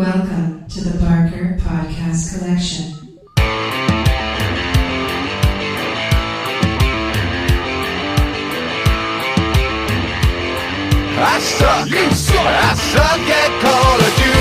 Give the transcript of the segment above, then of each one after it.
Welcome to the Barker Podcast Collection. I suck, you suck, I suck at Call of Duty.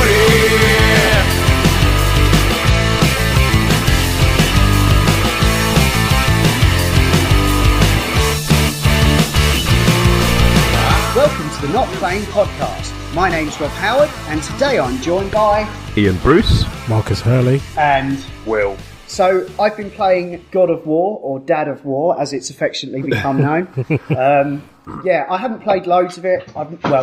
Welcome to the Not Playing Podcast. My name's Rob Howard, and today I'm joined by Ian Bruce, Marcus Hurley, and Will. So I've been playing God of War, or Dad of War, as it's affectionately become known. I haven't played loads of it.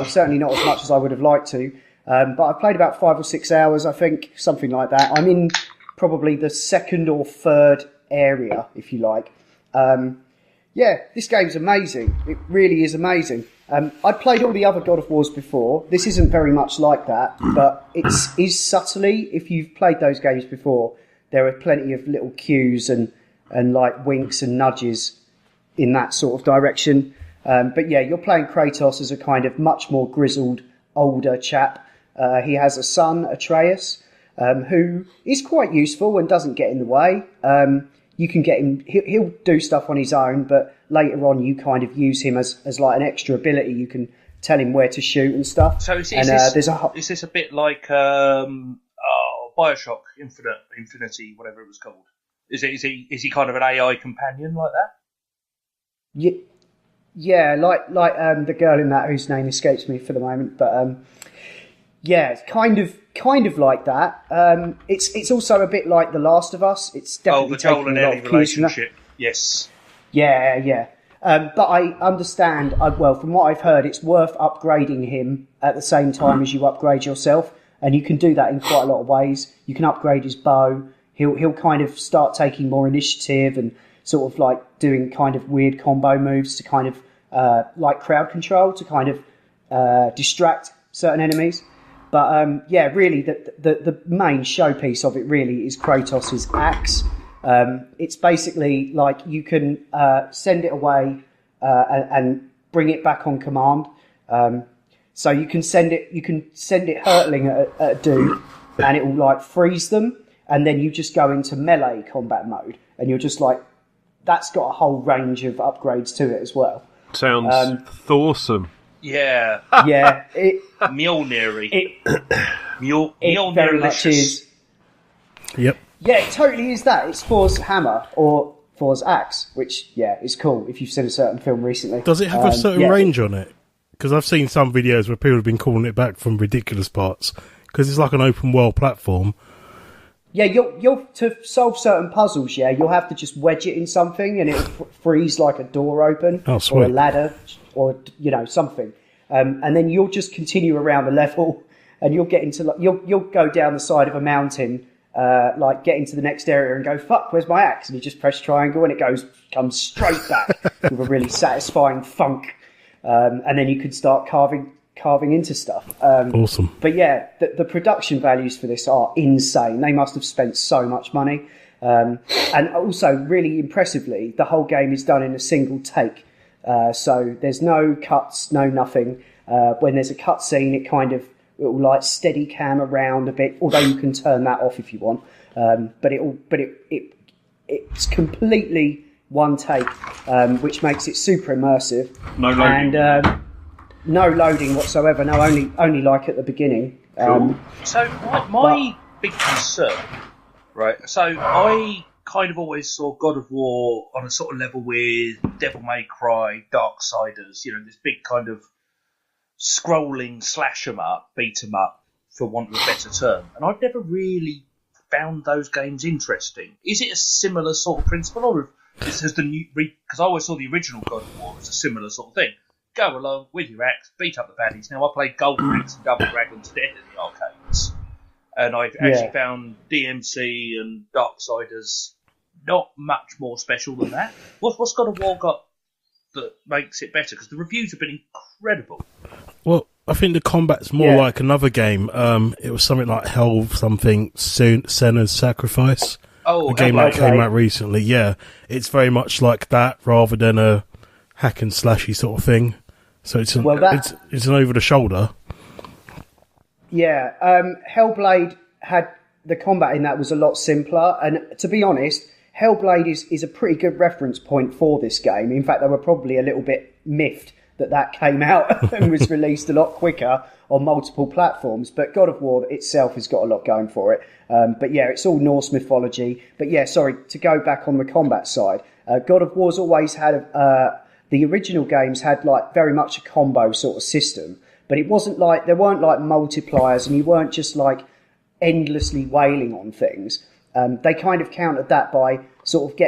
Certainly not as much as I would have liked to. But I've played about 5 or 6 hours, I think, something like that. I'm in probably the second or third area, if you like. This game's amazing. It really is amazing. I'd played all the other God of Wars before. This isn't very much like that, but it is subtly, if you've played those games before, there are plenty of little cues and like winks and nudges in that sort of direction. You're playing Kratos as a kind of much more grizzled, older chap. He has a son, Atreus, who is quite useful and doesn't get in the way. You can get him, he'll do stuff on his own, but later on you kind of use him as like an extra ability. You can tell him where to shoot and stuff. So is this a bit like Bioshock Infinity, whatever it was called? Is he kind of an AI companion like that? Yeah, like the girl in that whose name escapes me for the moment, but it's kind of like that. It's also a bit like The Last of Us. It's definitely the Joel and Ellie relationship. Yes. Yeah. But I understand. From what I've heard, it's worth upgrading him at the same time as you upgrade yourself, and you can do that in quite a lot of ways. You can upgrade his bow. He'll kind of start taking more initiative and sort of like doing kind of weird combo moves to kind of like crowd control to kind of distract certain enemies. But really, the main showpiece of it really is Kratos' axe. It's basically like you can send it away and bring it back on command. So you can send it hurtling at a dude, and it will like freeze them, and then you just go into melee combat mode, and you're just like, that's got a whole range of upgrades to it as well. Sounds awesome. Yeah. Yeah. Mjolnir-y. It very much is. Yep. Yeah, it totally is that. It's Thor's hammer or Thor's axe, which, is cool if you've seen a certain film recently. Does it have a certain range on it? Because I've seen some videos where people have been calling it back from ridiculous parts, because it's like an open world platform. Yeah, you'll to solve certain puzzles, you'll have to just wedge it in something and it'll freeze like a door open or a ladder or, something. And then you'll just continue around the level and you'll get into, you'll go down the side of a mountain, get into the next area and go, fuck, where's my axe? And you just press triangle and it comes straight back with a really satisfying thunk. And then you can start carving into stuff. Awesome. But the production values for this are insane. They must have spent so much money. And also, really impressively, the whole game is done in a single take. So there's no cuts, no nothing. When there's a cut scene, it will like steady cam around a bit, although you can turn that off if you want. But it's completely one take, which makes it super immersive. No loading. And no loading whatsoever. No, only like at the beginning. So my big concern, right? So I kind of always saw God of War on a sort of level with Devil May Cry, Darksiders. This big kind of scrolling slash 'em up, beat 'em up, for want of a better term. And I've never really found those games interesting. Is it a similar sort of principle, or has the new? Because I always saw the original God of War as a similar sort of thing. Go along with your axe, beat up the baddies. Now, I played Golden Axe and Double Dragon to death in the arcades. And I've actually found DMC and Darksiders not much more special than that. What's God of War got that makes it better? Because the reviews have been incredible. Well, I think the combat's more like another game. It was something like Senna's Sacrifice. Oh, a game that came out recently. Yeah, it's very much like that rather than a hack and slashy sort of thing. So it's an over the shoulder. Yeah, Hellblade had the combat in that was a lot simpler, and to be honest, Hellblade is a pretty good reference point for this game. In fact, they were probably a little bit miffed that came out and was released a lot quicker on multiple platforms. But God of War itself has got a lot going for it. But yeah, it's all Norse mythology. But yeah, sorry, to go back on the combat side, God of War's always had the original games had like very much a combo sort of system, but it wasn't like there weren't like multipliers, and you weren't just like endlessly wailing on things. They kind of countered that by sort of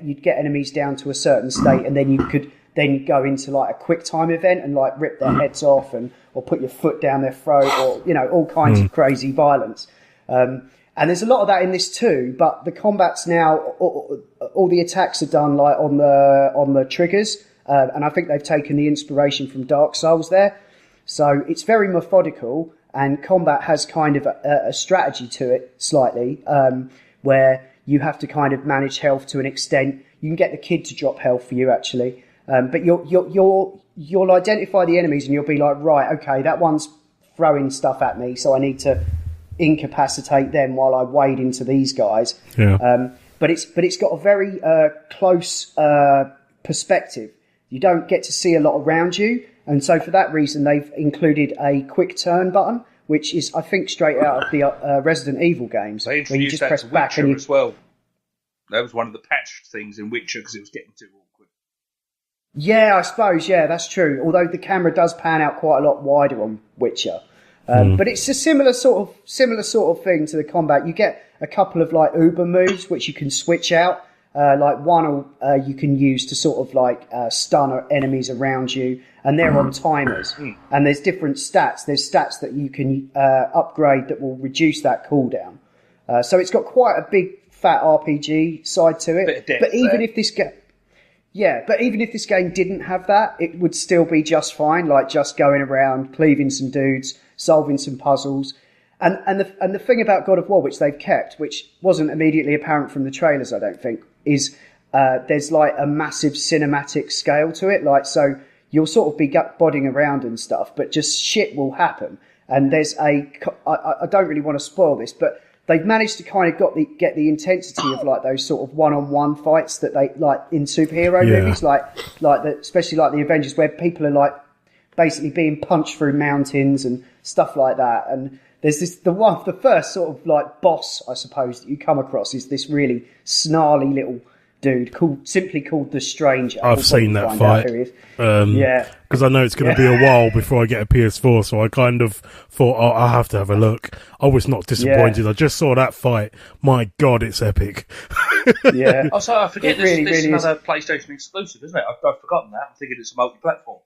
you'd get enemies down to a certain state, and then you could then go into like a quick time event and like rip their heads off or put your foot down their throat, or all kinds of crazy violence. And there's a lot of that in this too, but the combat's now all the attacks are done like on the triggers, and I think they've taken the inspiration from Dark Souls there. So it's very methodical, and combat has kind of a strategy to it slightly, where you have to kind of manage health to an extent. You can get the kid to drop health for you actually, but you'll identify the enemies and you'll be like, right, okay, that one's throwing stuff at me, so I need to incapacitate them while I wade into these guys. Yeah. But it's got a very close perspective. You don't get to see a lot around you, and so for that reason they've included a quick turn button, which is I think straight out of the Resident Evil games. They where you introduced just that press to back Witcher and you, as well. That was one of the patched things in Witcher because it was getting too awkward. Yeah, I suppose, yeah, that's true. Although the camera does pan out quite a lot wider on Witcher. But it's a similar sort of thing to the combat. You get a couple of like uber moves which you can switch out. Like one you can use to sort of like stun enemies around you, and they're on timers. And there's different stats. There's stats that you can upgrade that will reduce that cooldown. So it's got quite a big fat RPG side to it. Bit of depth but even there. if this even if this game didn't have that, it would still be just fine. Like just going around, cleaving some dudes, solving some puzzles. And the thing about God of War, which they've kept, which wasn't immediately apparent from the trailers, I don't think, is there's like a massive cinematic scale to it. Like, so you'll sort of be bodding around and stuff, but just shit will happen. And there's I don't really want to spoil this, but they've managed to kind of get the intensity of like those sort of one-on-one fights that they like in superhero movies, especially like the Avengers, where people are like basically being punched through mountains and stuff like that. And there's the first sort of like boss, I suppose, that you come across is this really snarly little dude simply called the Stranger. I've seen that fight. Because I know it's going to be a while before I get a PS4, so I kind of thought, I'll have to have a look. I was not disappointed. I just saw that fight. My God, it's epic. Yeah. Also, I forget this really is another is. PlayStation exclusive, isn't it? I've forgotten that. I'm thinking it's a multi-platform.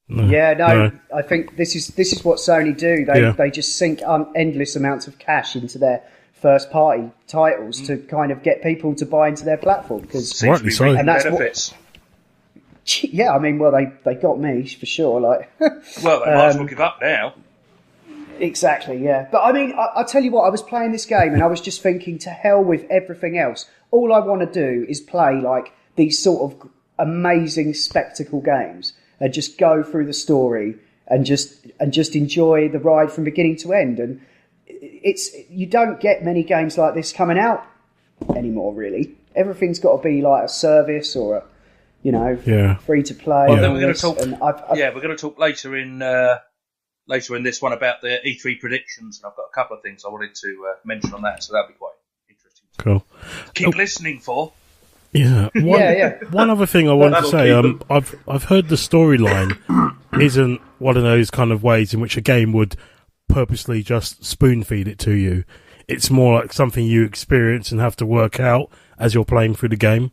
No. I think this is what Sony do. They just sink endless amounts of cash into their first party titles to kind of get people to buy into their platform. Because Rightly so. And that's benefits. Yeah, I mean, well, they got me for sure. Like, well, they might as well give up now. Exactly, yeah. But I mean, I tell you what, I was playing this game and I was just thinking, to hell with everything else. All I want to do is play like these sort of amazing spectacle games and just go through the story and just enjoy the ride from beginning to end. And you don't get many games like this coming out anymore, really. Everything's got to be like a service or free to play. Well, then we're going to talk. We're going to talk later in this one about the E3 predictions, and I've got a couple of things I wanted to mention on that, so that'll be quite interesting. Cool. Keep listening for. Yeah. One other thing I wanted to say, I've heard the storyline isn't one of those kind of ways in which a game would purposely just spoon feed it to you. It's more like something you experience and have to work out as you're playing through the game.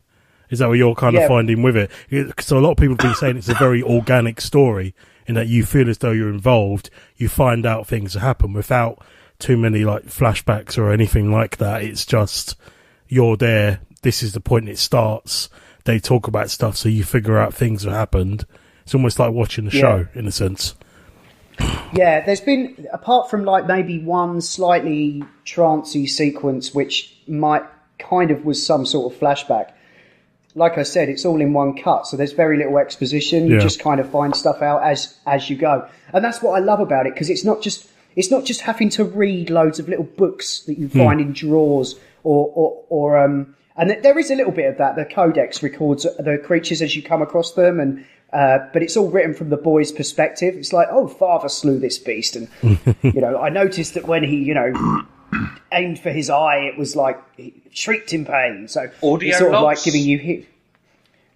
Is that what you're kind of finding with it? So a lot of people have been saying it's a very organic story in that you feel as though you're involved. You find out things happen without too many like flashbacks or anything like that. It's just you're there. This is the point it starts. They talk about stuff, so you figure out things that happened. It's almost like watching the show in a sense. Yeah, there's been, apart from like maybe one slightly trancey sequence, which might kind of was some sort of flashback. Like I said, it's all in one cut, so there's very little exposition. You just kind of find stuff out as you go. And that's what I love about it, because it's not just it's not just having to read loads of little books that you find in drawers or and there is a little bit of that. The codex records the creatures as you come across them, and but it's all written from the boy's perspective. It's like, oh, father slew this beast, and I noticed that when he aimed for his eye, it was like he shrieked in pain. So audio it's sort logs? of like giving you hit.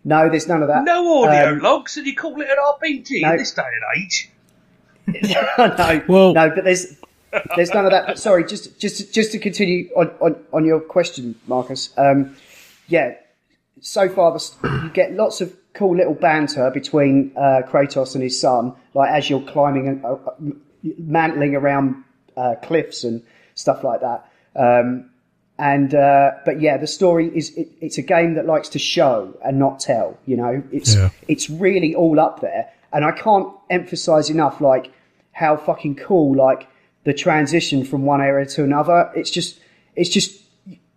No, there's none of that. No audio logs, and you call it an RPG in this day and age. No, but there's none of that. But sorry, just to continue on your question, Marcus. So far you get lots of cool little banter between Kratos and his son, like as you're climbing and mantling around cliffs and stuff like that. But yeah, the story it's a game that likes to show and not tell. It's really all up there, and I can't emphasize enough like how fucking cool like the transition from one era to another. It's just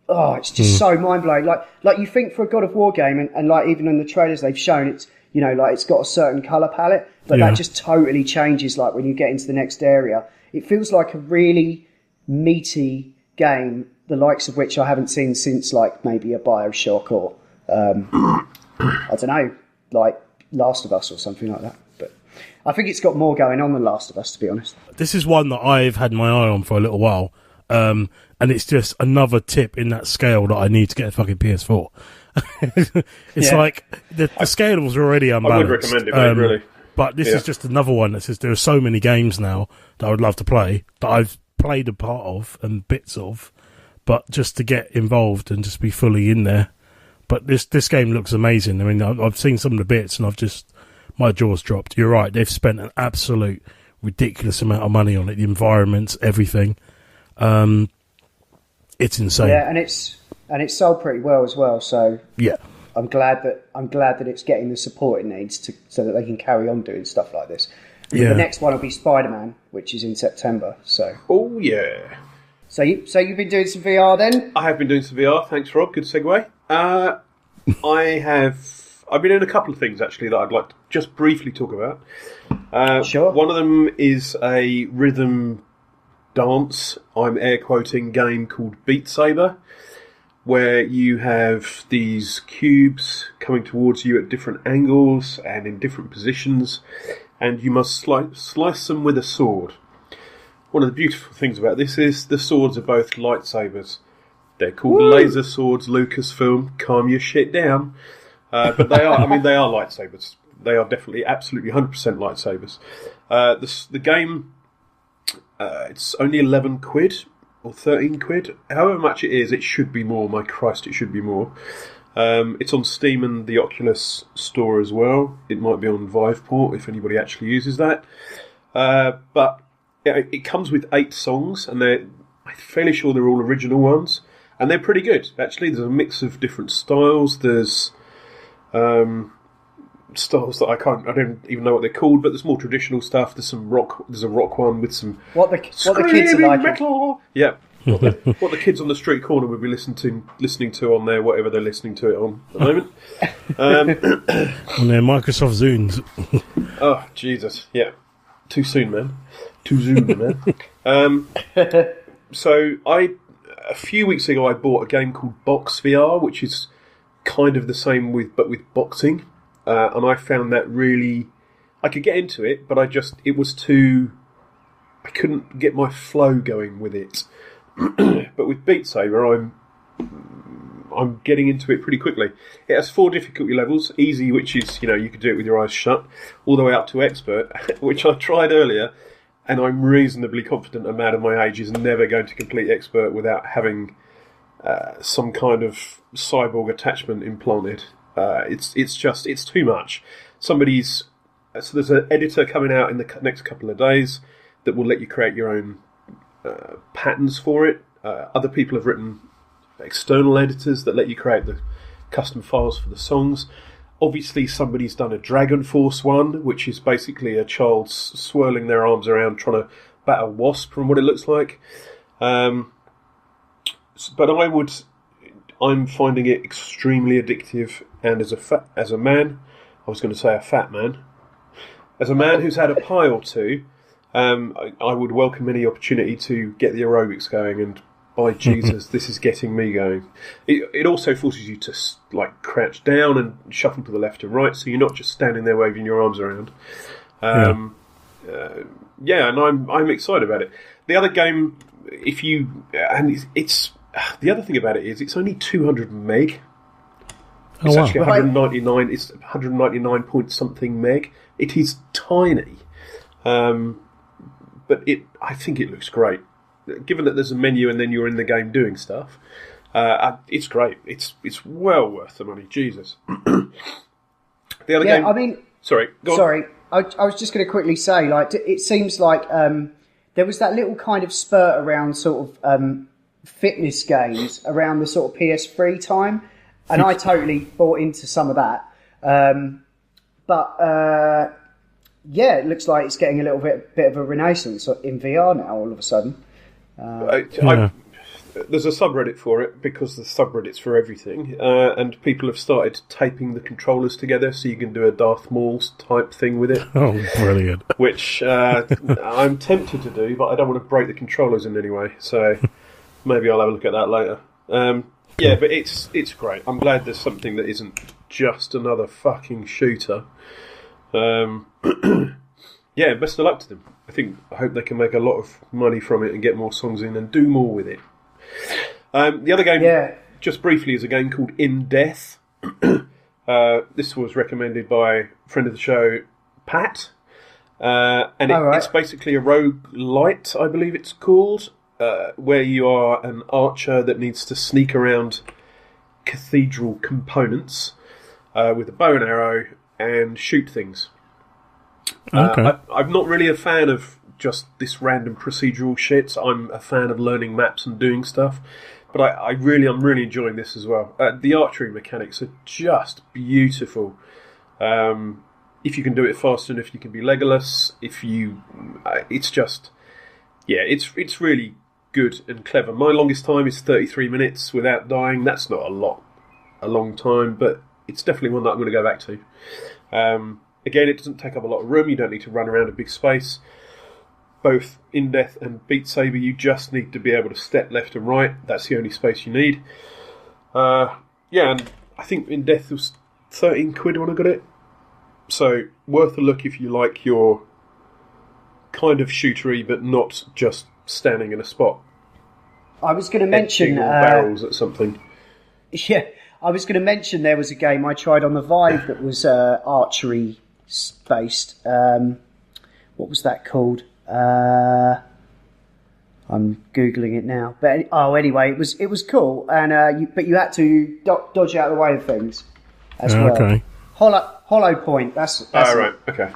so mind blowing. Like you think for a God of War game, and like even in the trailers they've shown it's like it's got a certain color palette, but that just totally changes. Like when you get into the next area, it feels like a really meaty game, the likes of which I haven't seen since like maybe a BioShock or I don't know, like Last of Us or something like that. But I think it's got more going on than Last of Us, to be honest. This is one that I've had my eye on for a little while, and it's just another tip in that scale that I need to get a fucking PS4. It's like the scales are already unbalanced. I would recommend it, mate, really. But this is just another one that says there are so many games now that I would love to play, that I've played a part of and bits of, but just to get involved and just be fully in there. But this game looks amazing. I mean, I've seen some of the bits and my jaw's dropped. You're right, they've spent an absolute ridiculous amount of money on it, the environments, everything. It's insane. Yeah, and it's sold pretty well as well. So yeah, I'm glad that it's getting the support it needs so that they can carry on doing stuff like this. Yeah. The next one will be Spider-Man, which is in September. So oh yeah. So you've been doing some VR then? I have been doing some VR. Thanks, Rob. Good segue. I've been in a couple of things actually that I'd like to just briefly talk about. Sure. One of them is a rhythm dance, I'm air quoting, game called Beat Saber, where you have these cubes coming towards you at different angles and in different positions, and you must slice them with a sword. One of the beautiful things about this is the swords are both lightsabers. They're called laser swords, Lucasfilm. Calm your shit down. But they are lightsabers. They are definitely, absolutely 100% lightsabers. The game, it's only 11 quid or 13 quid. However much it is, it should be more. My Christ, it should be more. It's on Steam and the Oculus store as well. It might be on Viveport if anybody actually uses that. But it comes with 8 songs, and I'm fairly sure they're all original ones. And they're pretty good, actually. There's a mix of different styles. There's styles that I don't even know what they're called, but there's more traditional stuff. There's some rock. There's a rock one with some what the kids are like. Metal. Yeah, what the kids on the street corner would be listening to on there, whatever they're listening to it on at the moment. On their Microsoft Zunes. Oh Jesus! Yeah, too soon, man. Too soon, man. So a few weeks ago, I bought a game called Box VR, which is kind of the same but with boxing, and I found that really, I could get into it, but I couldn't get my flow going with it. But with Beat Saber, I'm getting into it pretty quickly. It has 4 difficulty levels: easy, which is you can do it with your eyes shut, all the way up to expert, which I tried earlier. And I'm reasonably confident a man of my age is never going to complete expert without having some kind of cyborg attachment implanted. It's too much. So there's an editor coming out in the next couple of days that will let you create your own patterns for it. Other people have written external editors that let you create the custom files for the songs. Obviously, somebody's done a Dragon Force one, which is basically a child swirling their arms around trying to bat a wasp, from what it looks like. But I'm finding it extremely addictive, and as a man, I was going to say a fat man, as a man who's had a pie or two, I would welcome any opportunity to get the aerobics going, and by Jesus, this is getting me going. It also forces you to like crouch down and shuffle to the left and right, so you're not just standing there waving your arms around. And I'm excited about it. The other game, it's the other thing about it is it's only 200 meg. It's actually 199. It's 199 point something meg. It is tiny, but I think it looks great. Given that there's a menu and then you're in the game doing stuff, it's great. It's well worth the money. Jesus. The other game. I mean, sorry. Go on. Sorry, I was just going to quickly say, like, it seems like there was that little kind of spurt around sort of fitness games around the sort of PS3 time, and I totally bought into some of that. But it looks like it's getting a little bit of a renaissance in VR now. All of a sudden. There's a subreddit for it because the subreddit's for everything, and people have started taping the controllers together so you can do a Darth Maul type thing with it. Oh, brilliant! Which I'm tempted to do, but I don't want to break the controllers in any way. So maybe I'll have a look at that later. But it's great. I'm glad there's something that isn't just another fucking shooter. Best of luck to them. I hope they can make a lot of money from it and get more songs in and do more with it. The other game, just briefly, is a game called In Death. This was recommended by a friend of the show, Pat. It's basically a roguelite, I believe it's called, where you are an archer that needs to sneak around cathedral components with a bow and arrow and shoot things. Okay. I'm not really a fan of just this random procedural shit. I'm a fan of learning maps and doing stuff, but I'm really enjoying this as well. The archery mechanics are just beautiful. If you can do it fast enough, you can be Legolas. It's really good and clever. My longest time is 33 minutes without dying. That's not a long time, but it's definitely one that I'm going to go back to. Again, it doesn't take up a lot of room. You don't need to run around a big space. Both In Death and Beat Saber, you just need to be able to step left and right. That's the only space you need. And I think In Death was 13 quid when I got it. So, worth a look if you like your kind of shootery, but not just standing in a spot. I was going to mention... barrels at something. Yeah, I was going to mention there was a game I tried on the Vive that was archery based. What was that called? I'm googling it now. But anyway, it was cool, and but you had to dodge out of the way of things as well. Okay. Hollow Point. That's right. Okay.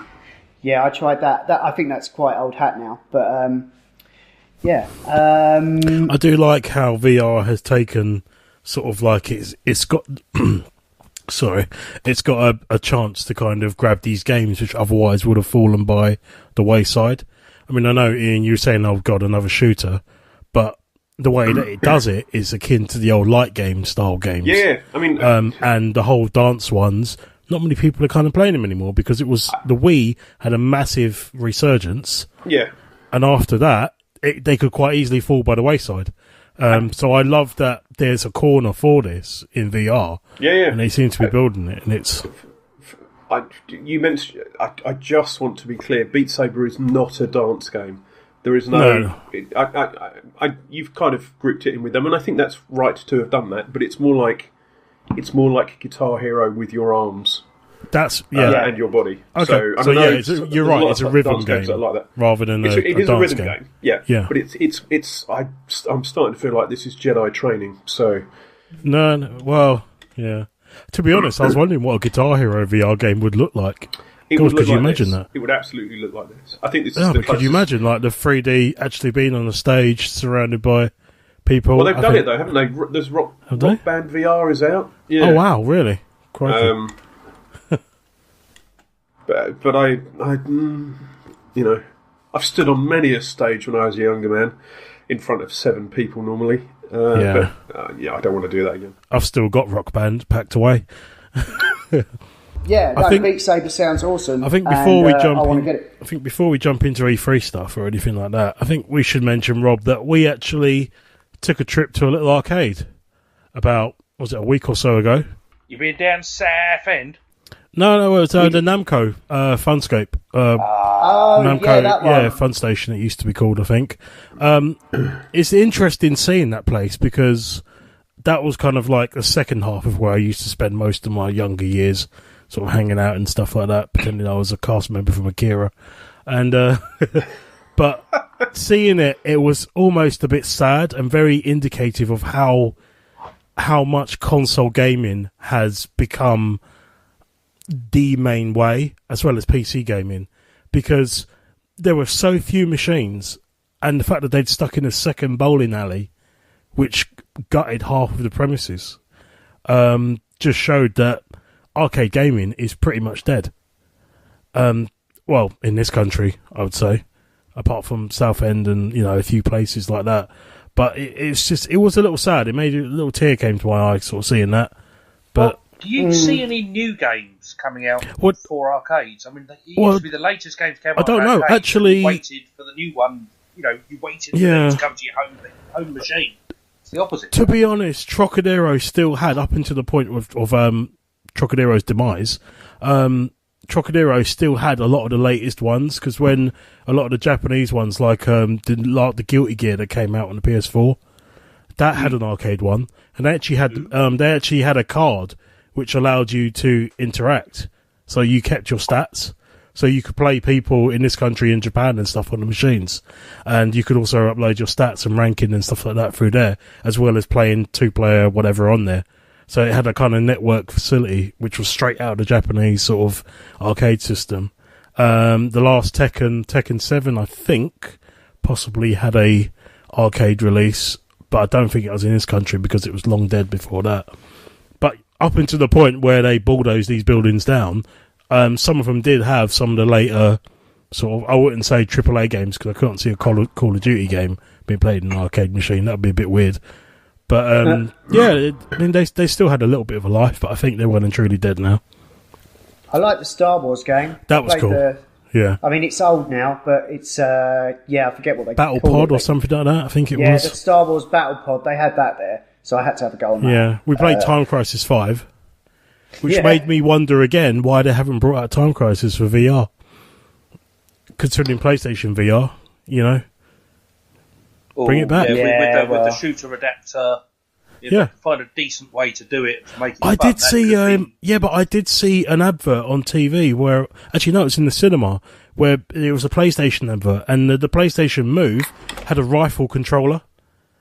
Yeah, I tried that. I think that's quite old hat now, but I do like how VR has taken sort of like it's got it's got a chance to kind of grab these games which otherwise would have fallen by the wayside. I mean, I know, Ian, you were saying, oh god, another shooter, but the way that it does it is akin to the old light game style games. Yeah, I mean, and the whole dance ones, not many people are kind of playing them anymore because it was the Wii had a massive resurgence. Yeah, and after that, they could quite easily fall by the wayside. So I love that there's a corner for this in VR. Yeah. And they seem to be building it, and it's. You mentioned. I just want to be clear. Beat Saber is not a dance game. There is no. You've kind of grouped it in with them, and I think that's right to have done that. But it's more like Guitar Hero with your arms. That's and your body. Okay, you're right. It's a rhythm game like that. Rather than a dance game. Yeah. But I'm starting to feel like this is Jedi training. So no. Well, yeah. To be honest, I was wondering what a Guitar Hero VR game would look like. Could you imagine that? It would absolutely look like this. I think this is. But could you imagine like the 3D actually being on the stage surrounded by people? Well, they've done it though, haven't they? There's Rock Band VR is out. Yeah. Oh wow, really? Crikey. But I've stood on many a stage when I was a younger man, in front of 7 people normally. I don't want to do that again. I've still got Rock Band packed away. Yeah, I think Beat Saber sounds awesome. I think before we jump, I want to get it. I think before we jump into E3 stuff or anything like that, I think we should mention, Rob, that we actually took a trip to a little arcade about, was it a week or so ago? You been down South End? No, it was the Namco Funscape. Namco, yeah, that one. Fun Station it used to be called, I think. It's interesting seeing that place because that was kind of like the second half of where I used to spend most of my younger years, sort of hanging out and stuff like that, pretending I was a cast member from Akira. And but seeing it was almost a bit sad and very indicative of how much console gaming has become the main way, as well as PC gaming, because there were so few machines, and the fact that they'd stuck in a second bowling alley, which gutted half of the premises, just showed that arcade gaming is pretty much dead. Well, in this country, I would say, apart from Southend and a few places like that. But it was a little sad. It made a little tear came to my eye, sort of seeing that. But do you see any new games coming out for arcades? I mean, it used to be the latest games came out. I don't know. Arcades, Actually, you waited for the new one. You waited for them to come to your home machine. It's the opposite. To be honest, Trocadero still had, up until the point of Trocadero's demise, Trocadero still had a lot of the latest ones, because when a lot of the Japanese ones, like the Guilty Gear that came out on the PS4, that had an arcade one, and they actually had a card which allowed you to interact, so you kept your stats, so you could play people in this country, in Japan and stuff on the machines, and you could also upload your stats and ranking and stuff like that through there, as well as playing 2-player whatever on there. So it had a kind of network facility, which was straight out of the Japanese sort of arcade system. The last Tekken 7, I think, possibly had a arcade release, but I don't think it was in this country because it was long dead before that. But up until the point where they bulldozed these buildings down, some of them did have some of the later sort of, I wouldn't say AAA games, because I couldn't see a Call of Duty game being played in an arcade machine. That would be a bit weird. But, I mean, they still had a little bit of a life, but I think they're well and truly dead now. I like the Star Wars game. That was cool. Yeah. I mean, it's old now, but it's, I forget what they Battle call Pod it. or something like that, I think it was. Yeah, the Star Wars Battle Pod, they had that there, so I had to have a go on that. Yeah, we played Time Crisis 5, which made me wonder again why they haven't brought out Time Crisis for VR. Considering PlayStation VR, bring it back. With the shooter adapter. Find a decent way to do it to make it fun. Did see, but I did see an advert on TV where, actually no, it's in the cinema, where it was a PlayStation advert, and the PlayStation Move had a rifle controller.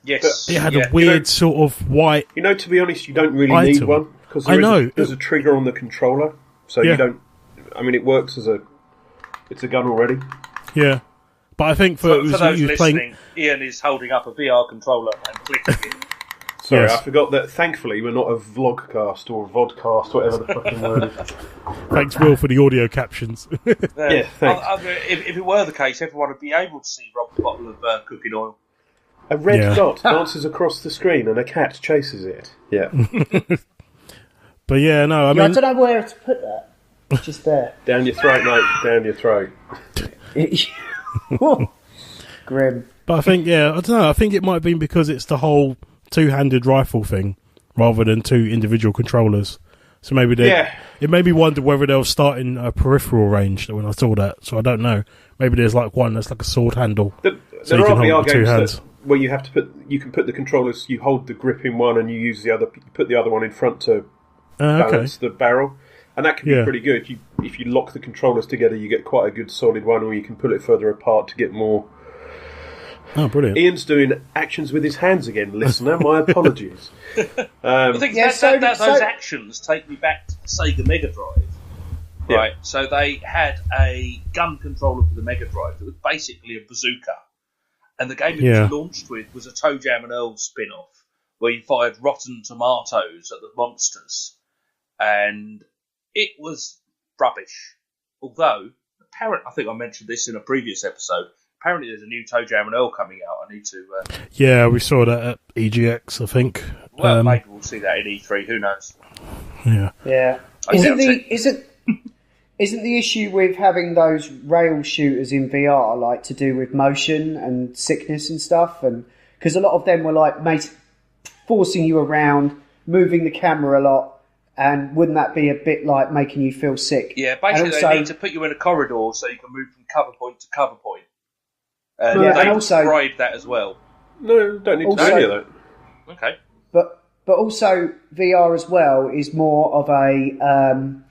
Yes. It had a weird sort of white. To be honest, you don't really item. need one, because there's a trigger on the controller, so you don't. I mean, it works as it's a gun already. Yeah. But I think for those listening, playing... Ian is holding up a VR controller and clicking it. Sorry, I forgot that, thankfully, we're not a vlogcast or a vodcast, whatever the fucking word is. Thanks, Will, for the audio captions. Yeah, thanks. If it were the case, everyone would be able to see Rob's bottle of cooking oil. A red dot dances across the screen and a cat chases it. Yeah. But I mean... I don't know where to put that. It's just there. Down your throat, mate. Down your throat. Grim. But I think, I don't know, I think it might have been because it's the whole two-handed rifle thing rather than two individual controllers. So maybe it made me wonder whether they were starting a peripheral range when I saw that. So I don't know. Maybe there's like one that's like a sword handle. There are VR games where you have to you can put the controllers, you hold the grip in one and you use the other, you put the other one in front to balance the barrel. And that can be pretty good. If you lock the controllers together, you get quite a good solid one, or you can pull it further apart to get more. Oh, brilliant. Ian's doing actions with his hands again, listener. My apologies. I think those actions take me back to the Sega Mega Drive. Right, so they had a gun controller for the Mega Drive that was basically a bazooka. And the game it was launched with was a Toe Jam and Earl spin-off, where you fired rotten tomatoes at the monsters. And it was rubbish. Although, I think I mentioned this in a previous episode, apparently there's a new Toe Jam and Earl coming out. I need to... Yeah, we saw that at EGX, I think. Well, maybe we'll see that in E3, who knows? Yeah. Yeah. Isn't the issue with having those rail shooters in VR like to do with motion and sickness and stuff? And because a lot of them were like forcing you around, moving the camera a lot, and wouldn't that be a bit like making you feel sick? Yeah, basically also, they need to put you in a corridor so you can move from cover point to cover point. And yeah, they and also describe that as well. No, don't need to do any of that. Okay. But also VR as well is more of a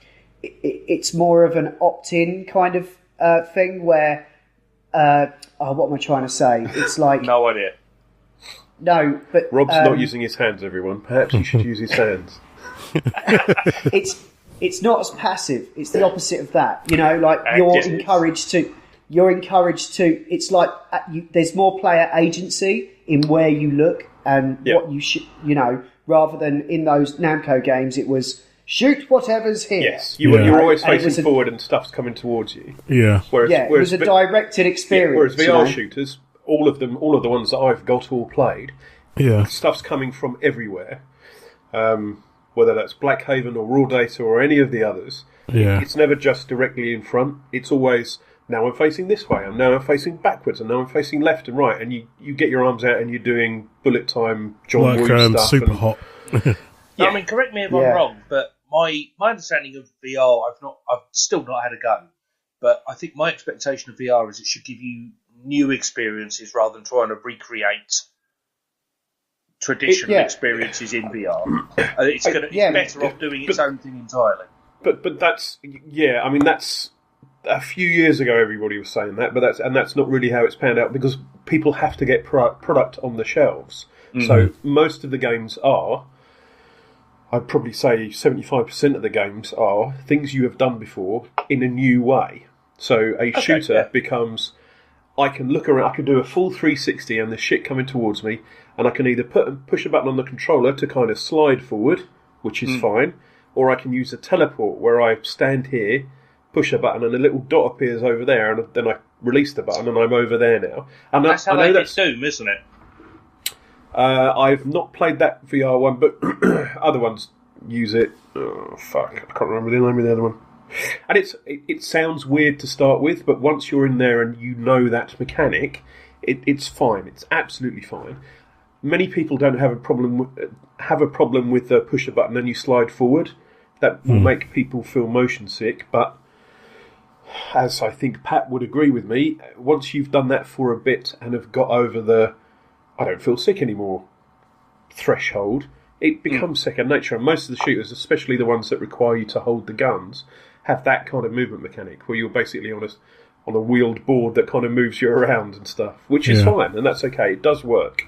it's more of an opt-in kind of thing where what am I trying to say? It's like No idea. no, but Rob's not using his hands. Everyone, perhaps he should use his hands. It's not as passive. It's the opposite of that. You know, like you're encouraged to. It's like there's more player agency in where you look and what you should. You know, rather than in those Namco games, it was shoot whatever's here. Yes, you're always facing forward and stuff's coming towards you. Yeah. Whereas it was a directed experience. Whereas VR shooters, all of the ones that I've got all played, stuff's coming from everywhere. Whether that's Blackhaven or Raw Data or any of the others, it's never just directly in front. It's always, now I'm facing this way, and now I'm facing backwards, and now I'm facing left and right, and you get your arms out and you're doing bullet time John Woo stuff. Super hot. I mean, correct me if I'm wrong, but my understanding of VR, I've still not had a go, but I think my expectation of VR is it should give you new experiences rather than trying to recreate traditional experiences in VR. It's better off doing its own thing entirely. But that's I mean that's a few years ago everybody was saying that, but that's not really how it's panned out because people have to get product on the shelves. Mm-hmm. So most of the games are, I'd probably say 75% of the games are things you have done before in a new way. So a shooter becomes, I can look around, I can do a full 360 and the shit coming towards me, and I can either push a button on the controller to kind of slide forward, which is fine, or I can use a teleport where I stand here, push a button, and a little dot appears over there, and then I release the button, and I'm over there now. And that's how they did Doom, isn't it? I've not played that VR one, but other ones use it. Oh, fuck. I can't remember the name of the other one. And it sounds weird to start with, but once you're in there and you know that mechanic, it's fine. It's absolutely fine. Many people don't have a problem with the push a button and you slide forward. That will make people feel motion sick, but as I think Pat would agree with me, once you've done that for a bit and have got over the I don't feel sick anymore threshold, it becomes second nature. And most of the shooters, especially the ones that require you to hold the guns, have that kind of movement mechanic where you're basically on a wheeled board that kind of moves you around and stuff, which is fine, and that's okay. It does work.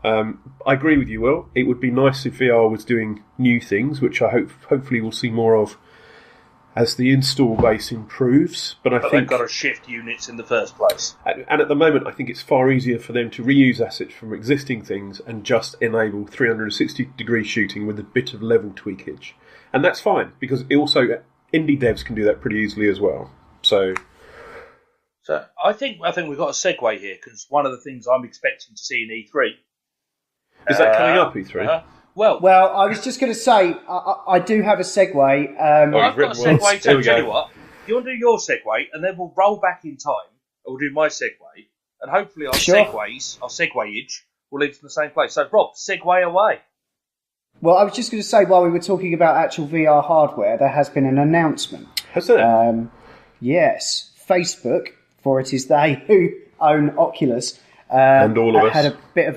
I agree with you, Will. It would be nice if VR was doing new things, which I hopefully we'll see more of as the install base improves. But I think they've got to shift units in the first place. And at the moment, I think it's far easier for them to reuse assets from existing things and just enable 360-degree shooting with a bit of level tweakage. And that's fine, because also indie devs can do that pretty easily as well. So I think we've got a segue here, because one of the things I'm expecting to see in E3... Is that coming up, E3? Well, I was just going to say, I do have a segue. I've got a segue too. Tell you what, you want to do your segue, and then we'll roll back in time, and we'll do my segue, and hopefully our segueage, will lead to the same place. So, Rob, segue away. Well, I was just going to say, while we were talking about actual VR hardware, there has been an announcement. Has there? Yes. Facebook, for it is they who own Oculus, and all of us had a bit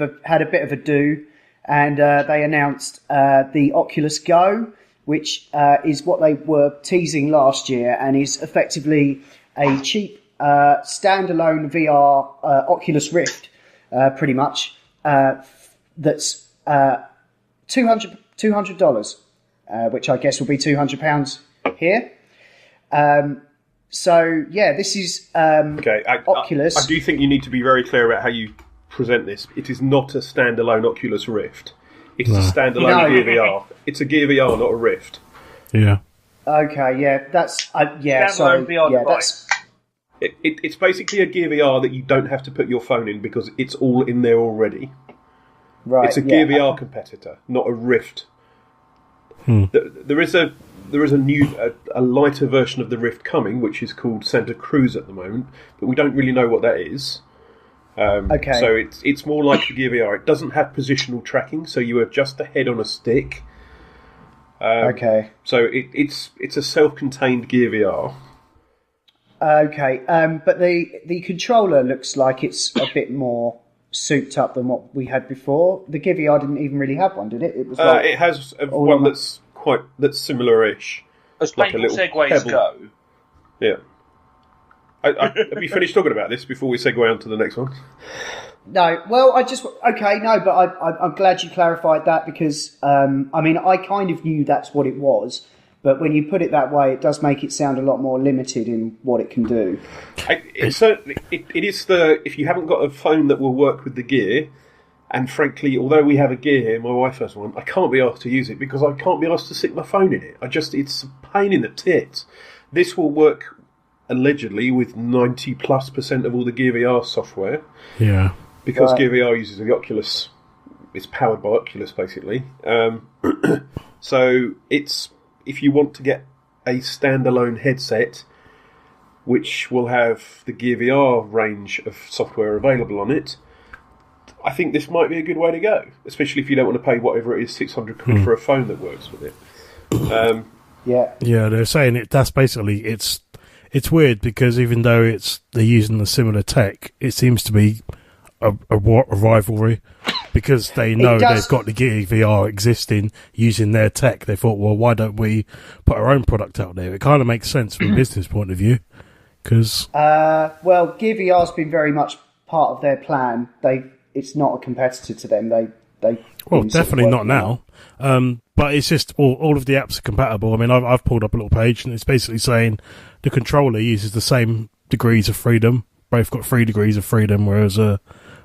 of a do, and they announced the Oculus Go, which is what they were teasing last year, and is effectively a cheap standalone VR Oculus Rift, pretty much. That's $200, which I guess will be £200 here. So, yeah, this is Oculus. I do think you need to be very clear about how you present this. It is not a standalone Oculus Rift. It's a standalone Gear VR. It's a Gear VR, not a Rift. Yeah. Okay, yeah, that's... standalone VR device. It's basically a Gear VR that you don't have to put your phone in because it's all in there already. Right, it's a Gear VR competitor, not a Rift. There is a there is a lighter version of the Rift coming, which is called Santa Cruz at the moment, but we don't really know what that is. Okay. So it's more like the Gear VR. It doesn't have positional tracking, so you adjust the head on a stick. Okay. So it's a self-contained Gear VR. Okay. But the controller looks like it's a bit more souped up than what we had before. The Gear VR didn't even really have one, did it? It was like it has one that's similar-ish. As like painful segways pebble. go. Yeah. Have you finished talking about this before we segue on to the next one? No, well, but I'm glad you clarified that because, I kind of knew that's what it was, but when you put it that way, it does make it sound a lot more limited in what it can do. It certainly, it is if you haven't got a phone that will work with the Gear, and frankly, although we have a Gear here, my wife has one, I can't be asked to use it because I can't be asked to stick my phone in it. It's a pain in the tit. This will work allegedly with 90+% of all the Gear VR software. Yeah. Because Right. Gear VR uses the Oculus, it's powered by Oculus basically. So if you want to get a standalone headset, which will have the Gear VR range of software available on it, I think this might be a good way to go, especially if you don't want to pay whatever it is, 600 quid for a phone that works with it. Yeah. Yeah, they're saying that's basically it's weird because even though they're using the similar tech, it seems to be a rivalry because they know they've got the Gear VR existing using their tech. They thought, well, why don't we put our own product out there? It kind of makes sense from a business point of view because Well, Gear VR's been very much part of their plan. It's not a competitor to them. They well, definitely not now. But it's just all of the apps are compatible. I mean, I've pulled up a little page and it's basically saying the controller uses the same degrees of freedom. Both got 3 degrees of freedom, whereas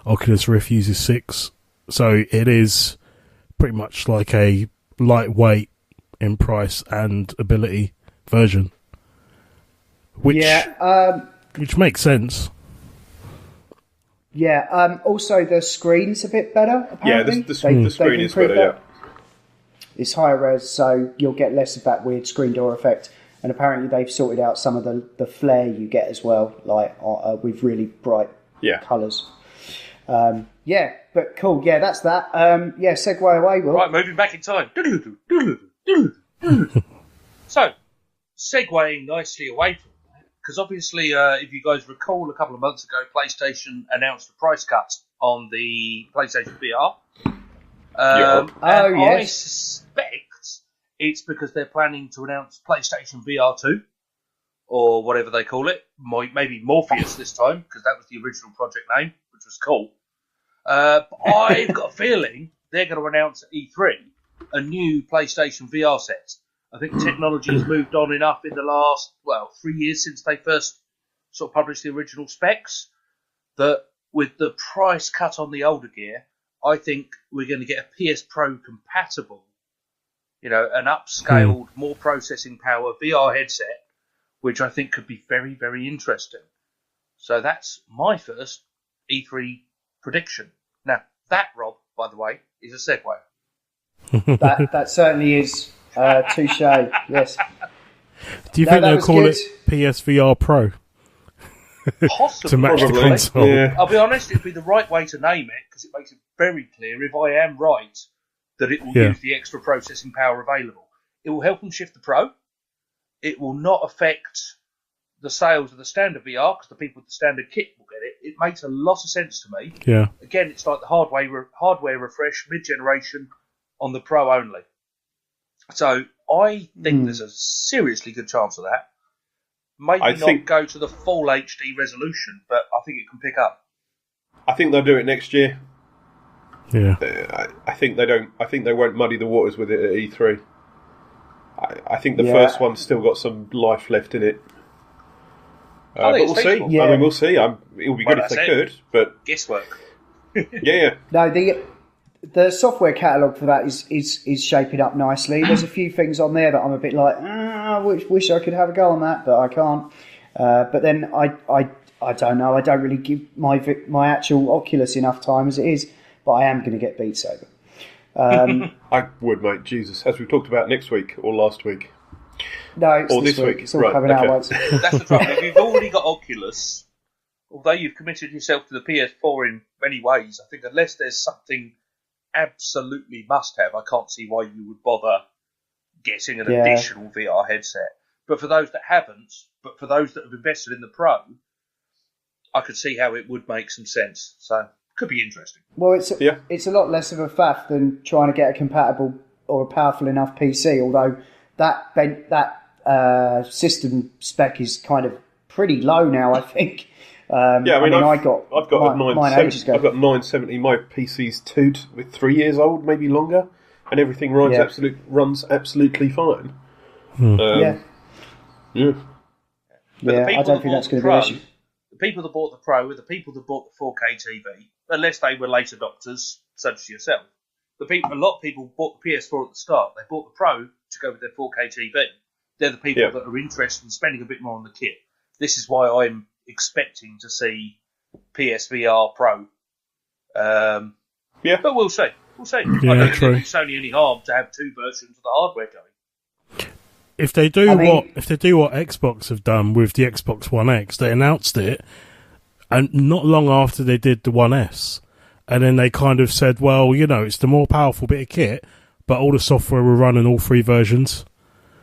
Oculus Rift uses 6. So it is pretty much like a lightweight in price and ability version, which makes sense. Yeah. Also, the screen's a bit better. Apparently. Yeah, the screen is better. That. Yeah. It's higher res, so you'll get less of that weird screen door effect. And apparently, they've sorted out some of the flare you get as well, like with really bright colours. But cool. Yeah, that's that. Segue away, Will. Right, moving back in time. So, segueing nicely away from that, because obviously, if you guys recall, a couple of months ago, PlayStation announced a price cut on the PlayStation VR. I suspect it's because they're planning to announce PlayStation VR 2, or whatever they call it. Maybe Morpheus this time, because that was the original project name, which was cool. But I've got a feeling they're going to announce at E3 a new PlayStation VR set. I think technology has moved on enough in the last, 3 years since they first sort of published the original specs, that with the price cut on the older gear, I think we're going to get a PS Pro compatible, an upscaled, more processing power VR headset, which I think could be very, very interesting. So that's my first E3 prediction. Now, that, Rob, by the way, is a segue. That certainly is touche. Yes. Do you think they'll call it PSVR Pro? Possibly. To match the console. Yeah. I'll be honest, it'd be the right way to name it because it makes it very clear, if I am right, that it will use the extra processing power available. It will help them shift the Pro. It will not affect the sales of the standard VR because the people with the standard kit will get it. It makes a lot of sense to me. Yeah. Again, it's like the hardware refresh mid-generation on the Pro only. So I think there's a seriously good chance of that. Maybe not go to the full HD resolution, but I think it can pick up. I think they'll do it next year. Yeah. I think they don't. I think they won't muddy the waters with it at E3. I think the first one's still got some life left in it. But we'll see. Yeah. I mean, we'll see. It would be good if they could, but guesswork. Yeah. No, the software catalogue for that is shaping up nicely. There's a few things on there that I'm a bit like, I wish I could have a go on that, but I can't. But then I don't know. I don't really give my actual Oculus enough time as it is, but I am going to get Beat Saber. I would, mate. Jesus, as we talked about next week or last week. No, it's Or this this week. week. It's all Right, coming out okay. once. That's the trouble. If you've already got Oculus, although you've committed yourself to the PS4 in many ways, I think unless there's something absolutely must-have, I can't see why you would bother getting an additional VR headset. But for those that haven't, but for those that have invested in the Pro, I could see how it would make some sense. So, could be interesting. Well, it's a lot less of a faff than trying to get a compatible or a powerful enough PC, although that system spec is kind of pretty low now, I think. I've got mine ages ago. I've got 970. My PC's 3 years old, maybe longer, and everything runs absolutely fine. Yeah, But I don't think that's going to be an issue. The people that bought the Pro were the people that bought the 4K TV, unless they were late adopters, such as yourself. A lot of people bought the PS4 at the start. They bought the Pro to go with their 4K TV. They're the people that are interested in spending a bit more on the kit. This is why I'm expecting to see PSVR Pro. But we'll see. We'll see. Yeah, I don't true. think it's only any harm to have two versions of the hardware going. If they do what Xbox have done with the Xbox One X, they announced it, and not long after they did the One S, and then they kind of said, well, it's the more powerful bit of kit, but all the software will run in all three versions.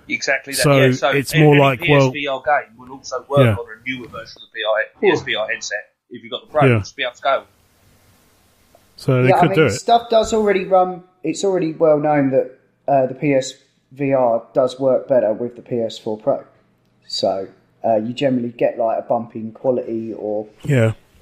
Exactly that. So it's more like, PSVR game will also work on a newer version of the PSVR headset. If you've got the Pro, it'll just be up to go. So they could do it. Stuff does already run. It's already well known that the PSVR does work better with the PS4 Pro. So you generally get like a bump in quality, or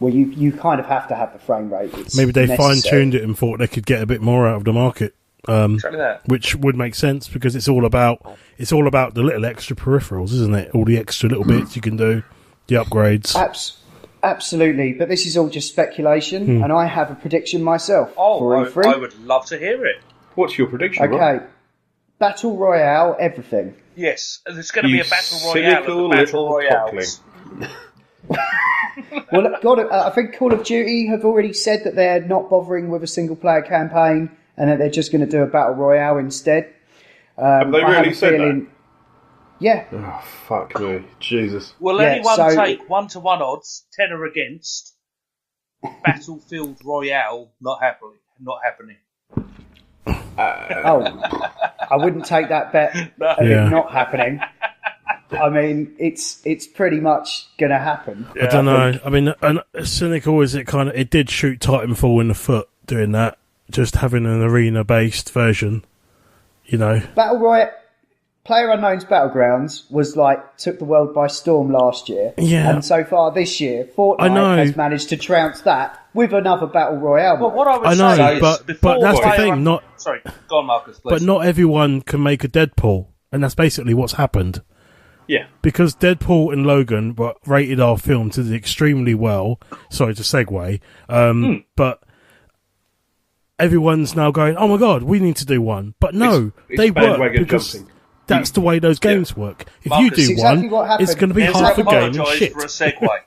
well, you kind of have to have the frame rate. Maybe they fine-tuned it and thought they could get a bit more out of the market. Exactly that. Which would make sense because it's all about the little extra peripherals, isn't it? All the extra little bits you can do, the upgrades. Absolutely, but this is all just speculation, and I have a prediction myself. I would love to hear it. What's your prediction? Okay, Rob? Battle Royale, everything. Yes, there's going to be a Battle Royale. Cynical of the Battle little Royales. Well, I think Call of Duty have already said that they're not bothering with a single-player campaign, and that they're just going to do a Battle Royale instead. Have they really said that? Yeah. Oh, fuck me. Jesus. Will anyone take 1-to-1 odds, tenner against, Battlefield Royale not happening? I wouldn't take that bet of it not happening. I mean, it's pretty much going to happen. I don't know. I mean, and as cynical as it did shoot Titanfall in the foot doing that, just having an arena-based version, Battle Royale, PlayerUnknown's Battlegrounds was took the world by storm last year. Yeah. And so far this year, Fortnite has managed to trounce that with another Battle Royale. Well, what I would say is, but that's the thing. Sorry, go on, Marcus, please. But not everyone can make a Deadpool, and that's basically what's happened. Yeah. Because Deadpool and Logan were rated our film to do extremely well. Sorry to segue. But everyone's now going, oh my god, we need to do one. But no, they work because that's the way those games work. If Marcus, you do exactly one, it's going to be half a game and shit. For a segue.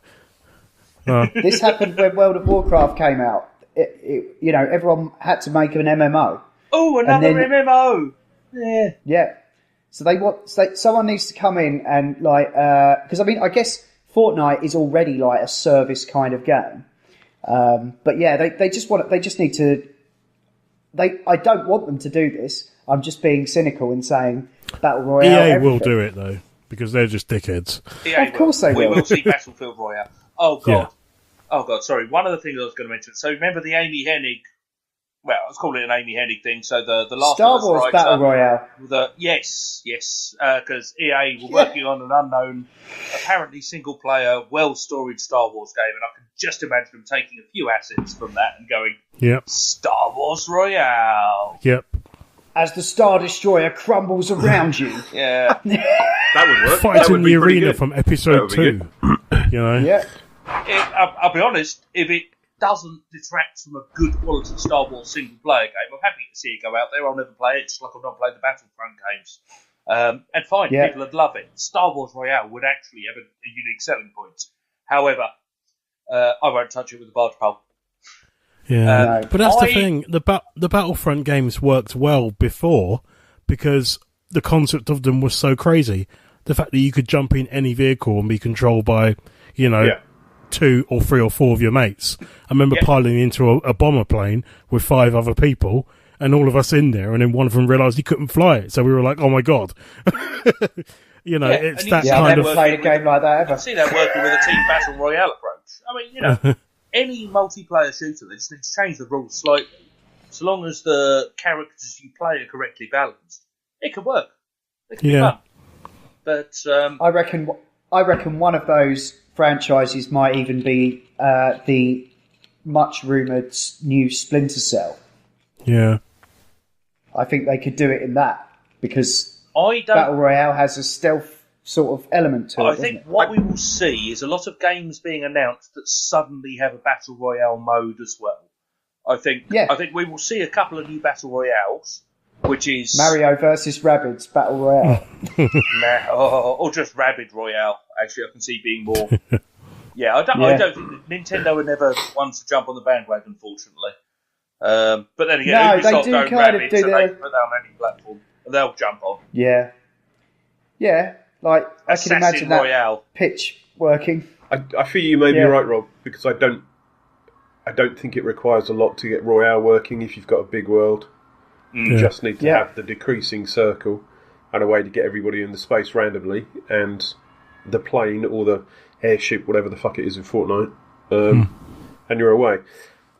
This happened when World of Warcraft came out. Everyone had to make an MMO. Oh, another MMO. Yeah. So someone needs to come in and because I guess Fortnite is already a service kind of game. But yeah, they just need to. I don't want them to do this. I'm just being cynical and saying Battle Royale. EA everything. will do it though because they're just dickheads. Of course they will. We will see Battlefield Royale. Oh god. Yeah. Oh god. Sorry. One of the things I was going to mention. So remember the Amy Hennig. Well, let's call it an Amy Hennig thing. So the last Star Wars Battle Royale. Yes, because EA were working on an unknown, apparently single-player, well-storied Star Wars game, and I can just imagine them taking a few assets from that and going, Yep. Star Wars Royale. Yep. As the Star Destroyer crumbles around you. Yeah. That would work. Fight That in would the be pretty arena good. from episode 2. Yeah. I'll be honest, if it doesn't detract from a good quality Star Wars single player game, I'm happy to see it go out there. I'll never play it, just like I've not played the Battlefront games. And fine, people would love it. Star Wars Royale would actually have a unique selling point. However, I won't touch it with a barge pole. Yeah, but that's the thing. The Battlefront games worked well before because the concept of them was so crazy. The fact that you could jump in any vehicle and be controlled by, 2 or 3 or 4 of your mates. I remember piling into a bomber plane with 5 other people, and all of us in there, and then one of them realised he couldn't fly it, so we were like, "Oh my god!" It's that kind I've never of. played a game like that ever. I see that working with a team battle royale approach. I mean, any multiplayer shooter, they just need to change the rules slightly. So long as the characters you play are correctly balanced, it could work. It could be fun. But I reckon one of those franchises might even be the much rumoured new Splinter Cell. Yeah. I think they could do it in that because I don't. Battle Royale has a stealth sort of element to it. I think what we will see is a lot of games being announced that suddenly have a battle royale mode as well. I think we will see a couple of new battle royales, which is Mario versus Rabbids Battle Royale, or just Rabid Royale. Actually, I can see being more. I don't think Nintendo were never ones to jump on the bandwagon, fortunately. But then again, Ubisoft don't Rabid, so they can put that on any platform, and they'll jump on. Yeah. Like I can imagine that Royale pitch working. I feel you may be right, Rob, because I don't think it requires a lot to get Royale working if you've got a big world. You just need to have the decreasing circle and a way to get everybody in the space randomly, and the plane or the airship, whatever the fuck it is in Fortnite, and you're away.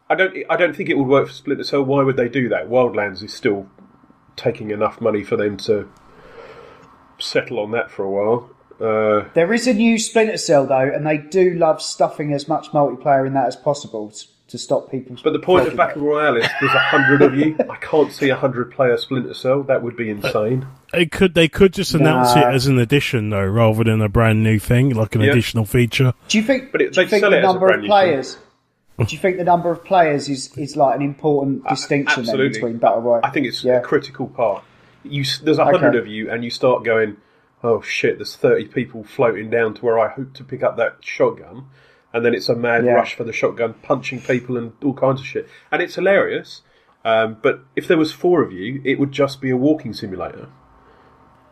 I don't think it would work for Splinter Cell. Why would they do that? Wildlands is still taking enough money for them to settle on that for a while. There is a new Splinter Cell though, and they do love stuffing as much multiplayer in that as possible to stop people. But the point of Battle Royale is there's 100 of you. I can't see 100-player Splinter Cell. That would be insane. They could just announce it as an addition though, rather than a brand new thing, like an additional feature. Do you think? But do you think the number of players? Do you think the number of players is like an important distinction then between Battle Royale? I think it's a critical part. There's 100 of you, and you start going, oh shit, there's 30 people floating down to where I hope to pick up that shotgun, and then it's a mad rush for the shotgun, punching people and all kinds of shit. And it's hilarious, but if there was 4 of you, it would just be a walking simulator.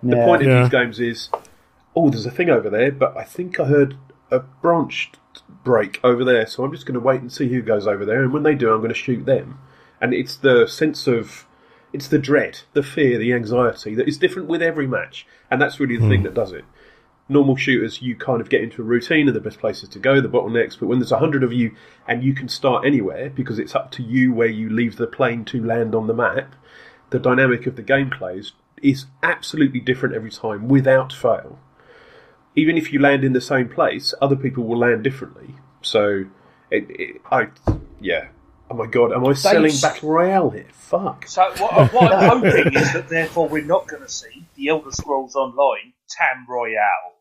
The point of these games is, there's a thing over there, but I think I heard a branch break over there, so I'm just going to wait and see who goes over there, and when they do, I'm going to shoot them. And it's the sense of... It's the dread, the fear, the anxiety that is different with every match. And that's really the thing that does it. Normal shooters, you kind of get into a routine of the best places to go, the bottlenecks, but when there's 100 of you and you can start anywhere because it's up to you where you leave the plane to land on the map, the dynamic of the gameplay is absolutely different every time, without fail. Even if you land in the same place, other people will land differently. So, oh my god, am I selling Battle Royale here? Fuck. So what I'm hoping is that therefore we're not going to see the Elder Scrolls Online Tam Royale.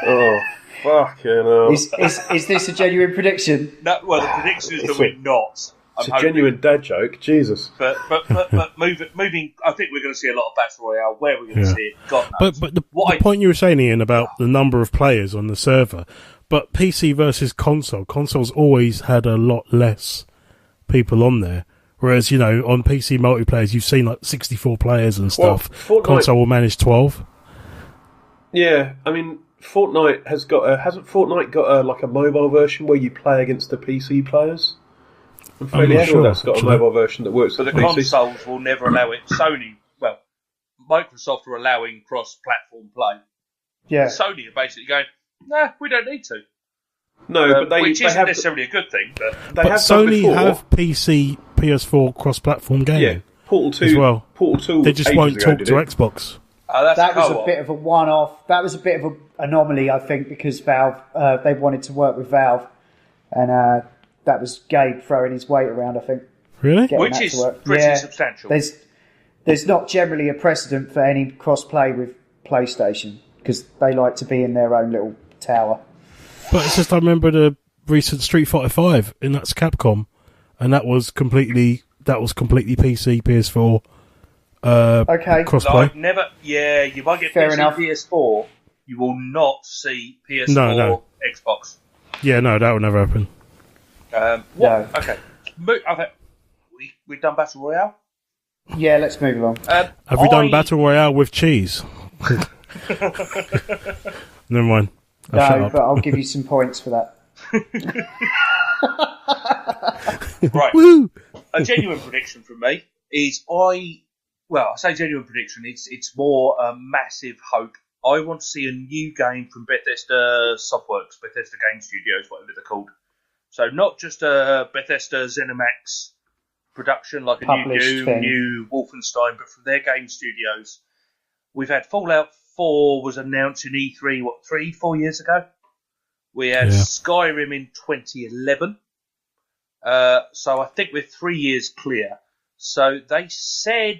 Oh, fucking hell. Is this a genuine prediction? No, well, the prediction is that we're not. It's a genuine dad joke, Jesus. But moving, I think we're going to see a lot of Battle Royale. Where we're going to see it, God knows. But the point you were saying, Ian, about the number of players on the server, but PC versus console's always had a lot less people on there. Whereas, on PC multiplayers, you've seen like 64 players and stuff. Well, console will manage 12. Yeah, I mean, Fortnite hasn't Fortnite got a mobile version where you play against the PC players? I'm fairly sure that's got a mobile version that works. But the consoles will never allow it. Microsoft are allowing cross-platform play. Yeah. Sony are basically going, nah, we don't need to. No, but which isn't necessarily a good thing. But Sony have PC, PS4 cross-platform gaming. Yeah, Portal 2 as well. Portal 2. They just won't talk to Xbox. That was a bit of a one-off. That was a bit of an anomaly, I think, because Valve they wanted to work with Valve, and that was Gabe throwing his weight around, I think. Really? Which is pretty substantial. There's not generally a precedent for any cross-play with PlayStation, because they like to be in their own little tower. But it's just, I remember the recent Street Fighter 5, and that's Capcom, and that was completely PC, PS4, crossplay. You might get PC, PS4. You will not see PS4 No. Xbox. Yeah, no, that would never happen. No. Okay. I think we've done Battle Royale. Yeah, let's move along. Have we done Battle Royale with cheese? Never mind. Shut No, up. but I'll give you some points for that. Right. Woo! A genuine prediction from me is I say genuine prediction. It's more a massive hope. I want to see a new game from Bethesda Softworks, Bethesda Game Studios, whatever they're called. So not just a Bethesda ZeniMax production like a new Published Doom, thing. new Wolfenstein, but from their game studios. We've had Fallout 4 was announced in E3, 4 years ago? We had Yeah. Skyrim in 2011. So I think we're 3 years clear. So they said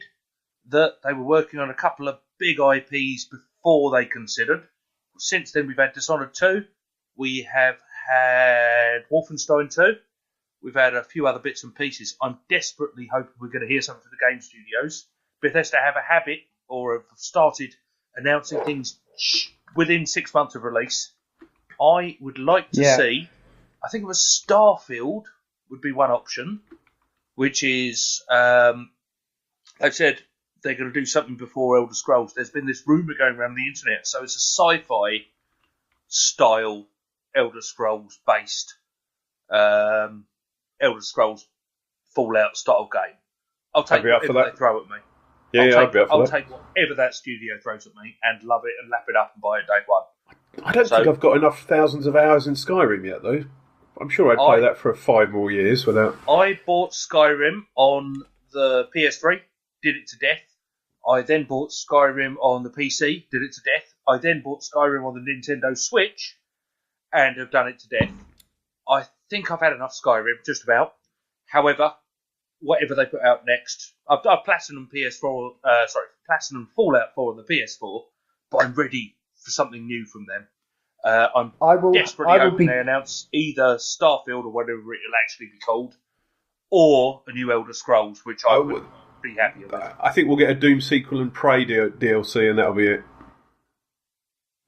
that they were working on a couple of big IPs before they considered. Since then, we've had Dishonored 2. We have had Wolfenstein 2. We've had a few other bits and pieces. I'm desperately hoping we're going to hear something from the game studios. Bethesda have a habit, or have started announcing things within 6 months of release. I would like to see, I think it was Starfield would be one option, which is, they've said they're going to do something before Elder Scrolls. There's been this rumour going around the internet, so it's a sci-fi style Elder Scrolls based Elder Scrolls Fallout style game. I'll take I'd be up for whatever that. they throw at me. I'd be up for I'll that. take whatever that studio throws at me and love it and lap it up and buy it day one. I don't think I've got enough thousands of hours in Skyrim yet, though. I'm sure I'd play that for 5 more years without... I bought Skyrim on the PS3, did it to death. I then bought Skyrim on the PC, did it to death. I then bought Skyrim on the Nintendo Switch and have done it to death. I think I've had enough Skyrim, just about. However, whatever they put out next, I've Platinum Platinum Fallout 4 on the PS4, but I'm ready for something new from them. I'm desperately hoping they announce either Starfield or whatever it'll actually be called, or a new Elder Scrolls, which I would be happy with. I think we'll get a Doom sequel and Prey DLC, and that'll be it.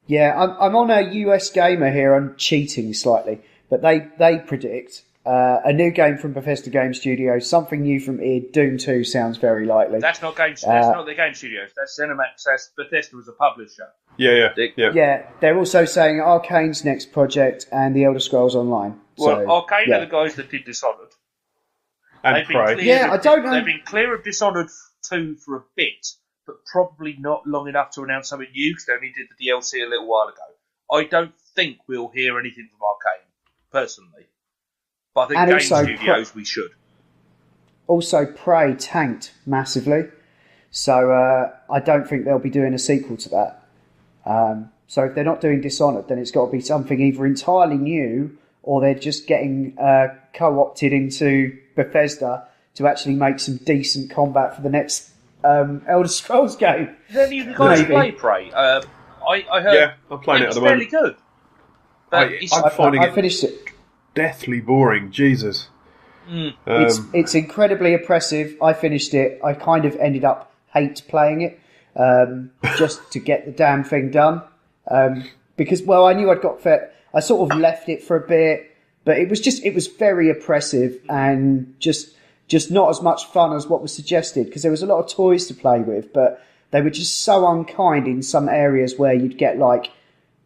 Yeah, I'm on a US Gamer here. I'm cheating slightly, but they predict a new game from Bethesda Game Studios, something new from id. Doom 2 sounds very likely. That's not That's not their Game Studios. That's ZeniMax. That's Bethesda as a publisher. Yeah, they're also saying Arcane's next project and the Elder Scrolls Online. Well, so, Arcane are the guys that did Dishonored. And Prey. I don't know. They've been clear of Dishonored 2 for a bit, but probably not long enough to announce something new, because they only did the DLC a little while ago. I don't think we'll hear anything from Arcane, personally. But I think Game Studios, we should. Also, Prey tanked massively, so I don't think they'll be doing a sequel to that. So if they're not doing Dishonored, then it's got to be something either entirely new, or they're just getting co-opted into Bethesda to actually make some decent combat for the next Elder Scrolls game. Then you guys play Prey. I heard I'm playing it at the fairly moment. good. But I'm finding I finished it. Deathly boring. Jesus. It's incredibly oppressive. I finished it. I kind of ended up hate playing it just to get the damn thing done. Because, well, I knew I'd got fed. I sort of left it for a bit, but it was very oppressive and just not as much fun as what was suggested, because there was a lot of toys to play with, but they were just so unkind in some areas where you'd get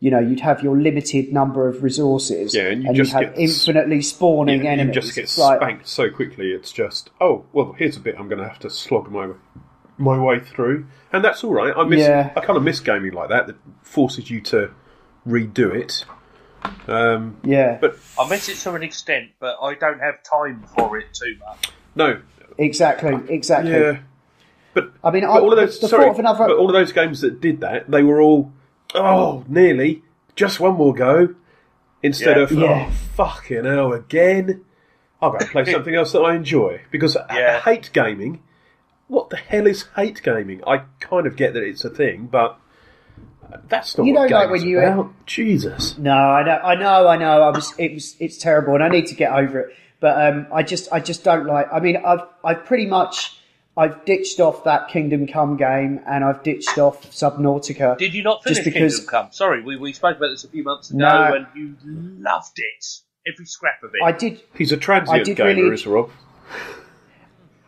you'd have your limited number of resources, and you'd have infinitely spawning enemies. You just get spanked so quickly. It's just, oh, well, here's a bit I'm going to have to slog my way through, and that's all right. I kind of miss gaming like that forces you to redo it. But I miss it to an extent, but I don't have time for it too much. No, exactly. Yeah, but I mean, all of those games that did that, they were all, nearly just one more go, instead of fucking hell again. I'll go and play something else that I enjoy, because I hate gaming. What the hell is hate gaming? I kind of get that it's a thing, but that's not what gaming's about. Jesus. No, I know. It's terrible, and I need to get over it. But I just don't like. I mean, I've ditched off that Kingdom Come game, and I've ditched off Subnautica. Did you not finish Kingdom Come? Sorry, we spoke about this a few months ago, and you loved it. Every scrap of it. I did. He's a transient gamer, is Rob.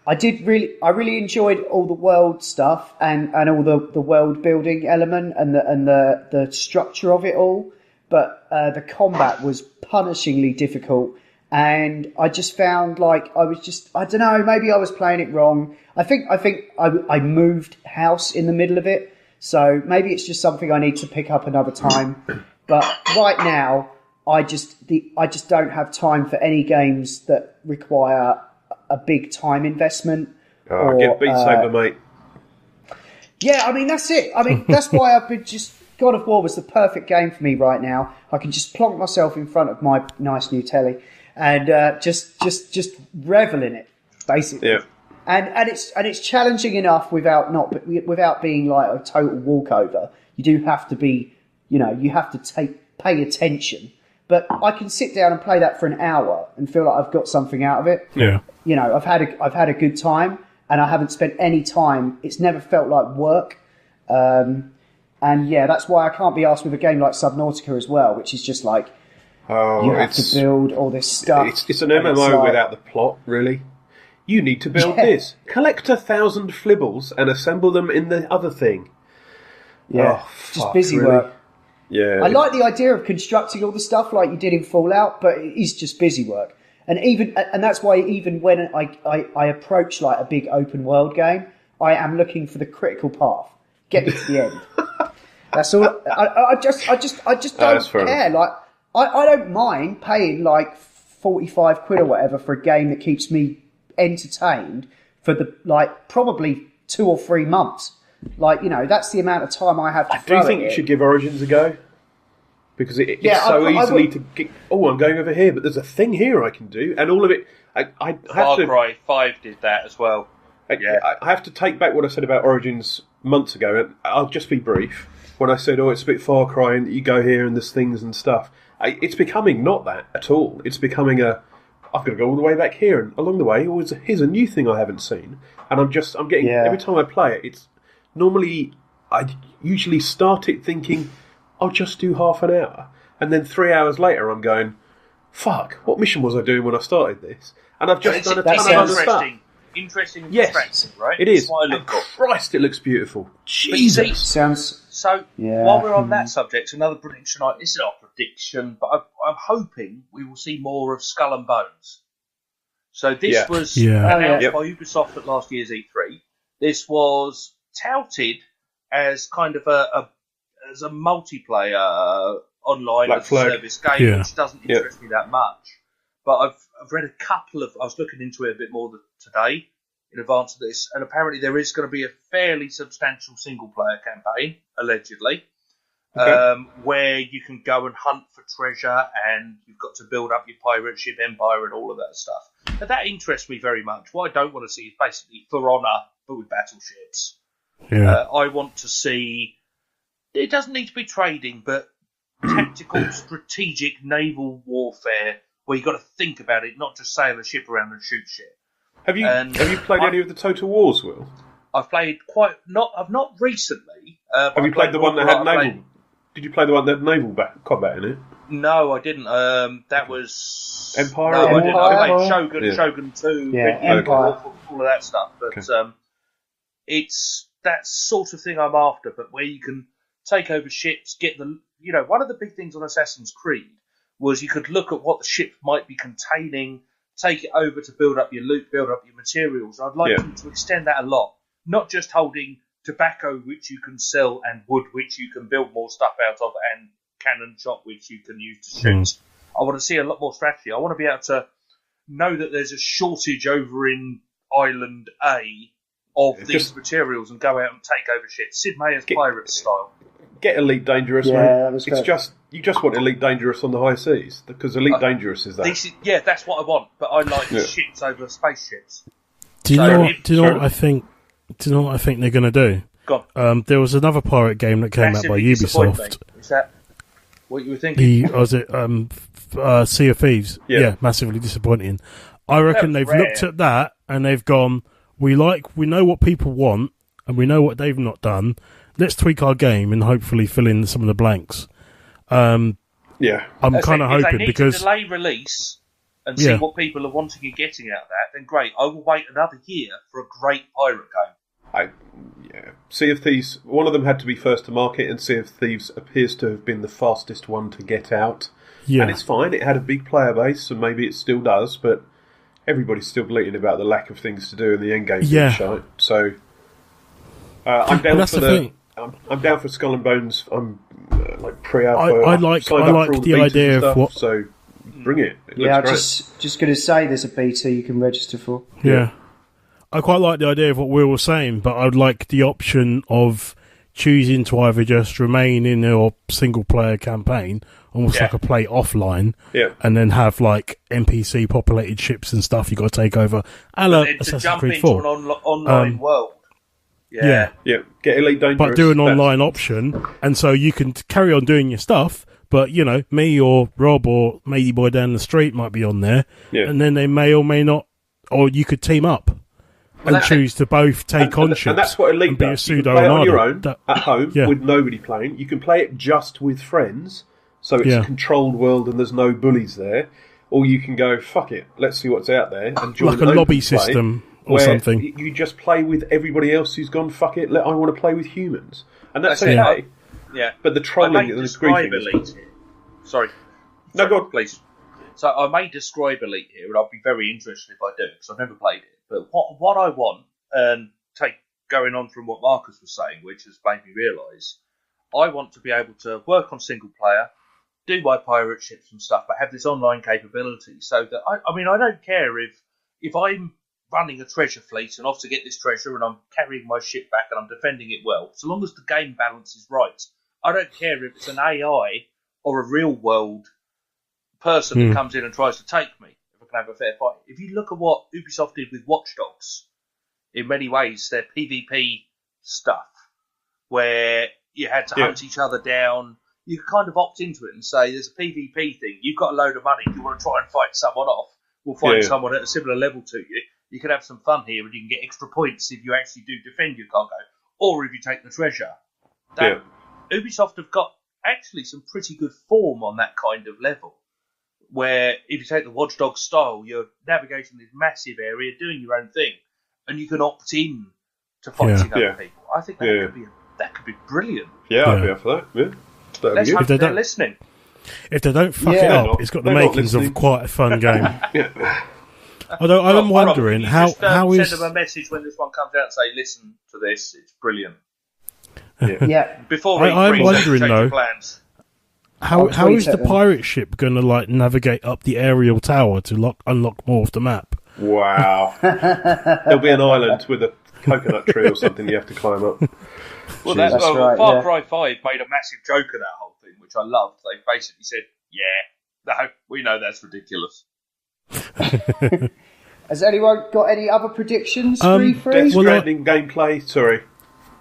I really enjoyed all the world stuff and all the world building element and the structure of it all. But the combat was punishingly difficult. And I just found like I don't know, maybe I was playing it wrong. I think I moved house in the middle of it. So maybe it's just something I need to pick up another time. But right now, I just don't have time for any games that require a big time investment. Oh, get Beat Saber, mate. Yeah, I mean, that's it. I mean, that's why I've been God of War was the perfect game for me right now. I can just plonk myself in front of my nice new telly and just revel in it, basically. Yeah. And it's challenging enough without being like a total walkover. You do have to be, you have to pay attention. But I can sit down and play that for an hour and feel like I've got something out of it. Yeah. I've had a good time, and I haven't spent any time. It's never felt like work. And yeah, that's why I can't be asked with a game like Subnautica as well, which is just like you have to build all this stuff. It's an MMO without the plot, really. You need to build this. Collect 1,000 flibbles and assemble them in the other thing. Yeah, just busy work. Yeah, I like the idea of constructing all the stuff like you did in Fallout, but it is just busy work. And that's why even when I approach like a big open world game, I am looking for the critical path. Get me to the end. That's all. I just don't care. Like I don't mind paying like 45 quid or whatever for a game that keeps me entertained for probably 2 or 3 months. That's the amount of time I have to throw do you think you should give Origins a go? Because it's so easily to get, I'm going over here, but there's a thing here I can do, and all of it. Far Cry 5 did that as well. I have to take back what I said about Origins months ago, and I'll just be brief. When I said, it's a bit Far Cry, and you go here and there's things and stuff, it's becoming not that at all. It's becoming I've got to go all the way back here, and along the way, here's a new thing I haven't seen, and I'm getting every time I play it, it's normally I usually start it thinking I'll just do half an hour, and then 3 hours later I'm going, fuck, what mission was I doing when I started this? And I've just done a ton of other stuff. Interesting and distracting, right? It is. And Christ, it looks beautiful. Jesus. Sounds... So, while we're on that subject, another prediction, this is not a prediction, but I'm hoping we will see more of Skull and Bones. So this was announced by Ubisoft at last year's E3. This was touted as kind of a multiplayer online as a service game, which doesn't interest me that much. But I've read a couple of... I was looking into it a bit more today in advance of this, and apparently there is going to be a fairly substantial single-player campaign, allegedly, where you can go and hunt for treasure, and you've got to build up your pirate ship empire and all of that stuff. But that interests me very much. What I don't want to see is basically For Honor, but with battleships. Yeah. I want to see... It doesn't need to be trading, but tactical, strategic naval warfare where you've got to think about it, not just sail a ship around and shoot shit. Have you played any of the Total Wars, Will? I've played I've not recently. Have you played the one that had naval? Did you play the one that had naval combat in it? No, I didn't. That was Empire. No, I didn't. I played Shogun, Shogun 2, Empire, all of that stuff. But it's that sort of thing I'm after. But where you can take over ships, get the one of the big things on Assassin's Creed was you could look at what the ship might be containing, take it over to build up your loot, build up your materials. I'd like to extend that a lot. Not just holding tobacco, which you can sell, and wood, which you can build more stuff out of, and cannon shot, which you can use to shoot. I want to see a lot more strategy. I want to be able to know that there's a shortage over in Island A of these materials and go out and take over shit. Sid Meier's Pirates style. Get Elite Dangerous, mate. That was it's just you just want Elite Dangerous on the high seas because Elite Dangerous is that. That's what I want. But I like ships over spaceships. Do you know what I think? Do you know what I think they're going to do? Go on. There was another pirate game that came out by Ubisoft. Is that what you were thinking? Sea of Thieves. Yeah, massively disappointing. I reckon they've looked at that and they've gone, we know what people want and we know what they've not done. Let's tweak our game and hopefully fill in some of the blanks. I'm kind of hoping if they need because to delay release, and see what people are wanting and getting out of that, then great. I will wait another year for a great pirate game. Sea of Thieves, one of them had to be first to market, and Sea of Thieves appears to have been the fastest one to get out. Yeah. And it's fine, it had a big player base, and maybe it still does, but everybody's still bleating about the lack of things to do in the endgame. Shite. So, I'm down for I'm down for Skull and Bones. I'm like pre-alpha. I like the idea of what. So bring it. I'm just going to say there's a beta you can register for. Yeah. I quite like the idea of what Will was saying, but I'd like the option of choosing to either just remain in your single-player campaign, almost like a play offline, and then have like NPC populated ships and stuff you got to take over, a la Assassin's Creed 4. To jump into an online world. Yeah. Get Elite Dangerous. But do an online option, and so you can carry on doing your stuff, but, you know, me or Rob or Matey Boy down the street might be on there, and then they may or may not, or you could team up. And choose to both take on ships. And that's what Elite does. You can play it on your own, at home, with nobody playing. You can play it just with friends, so it's a controlled world and there's no bullies there. Or you can go, fuck it, let's see what's out there. And join like a lobby system or something. You just play with everybody else who's gone, fuck it, I want to play with humans. And that's okay. Yeah. But the trolling and the griefing is... Sorry. No, go on. Please. So I may describe Elite here, and I'll be very interested if I do, because I've never played it. But what I want, and going on from what Marcus was saying, which has made me realise, I want to be able to work on single player, do my pirate ships and stuff, but have this online capability, so that I don't care if I'm running a treasure fleet and off to get this treasure, and I'm carrying my ship back and I'm defending it well, so long as the game balance is right. I don't care if it's an AI or a real world person that comes in and tries to take me. Have a fair fight. If you look at what Ubisoft did with Watch Dogs, in many ways, their PvP stuff, where you had to hunt each other down, you could kind of opt into it and say, there's a PvP thing, you've got a load of money, you want to try and fight someone off, we'll find someone at a similar level to you. You can have some fun here, and you can get extra points if you actually do defend your cargo, or if you take the treasure. Ubisoft have got actually some pretty good form on that kind of level, where if you take the Watch Dogs style, you're navigating this massive area, doing your own thing, and you can opt in to fighting other people. I think that could be brilliant. Yeah, I'd be up for that. Yeah. Let's hope they're listening. If they don't fuck it up, it's got the makings of quite a fun game. Although I'm wondering how is... Send them a message when this one comes out and say, listen to this, it's brilliant. Before I'm wondering though, plans. How is the pirate ship going to like navigate up the aerial tower to unlock more of the map? Wow. There'll be an island with a coconut tree or something you have to climb up. Well, that's right, Far Cry 5 made a massive joke of that whole thing, which I loved. They basically said, no, we know that's ridiculous. Has anyone got any other predictions? Death Stranding gameplay, sorry.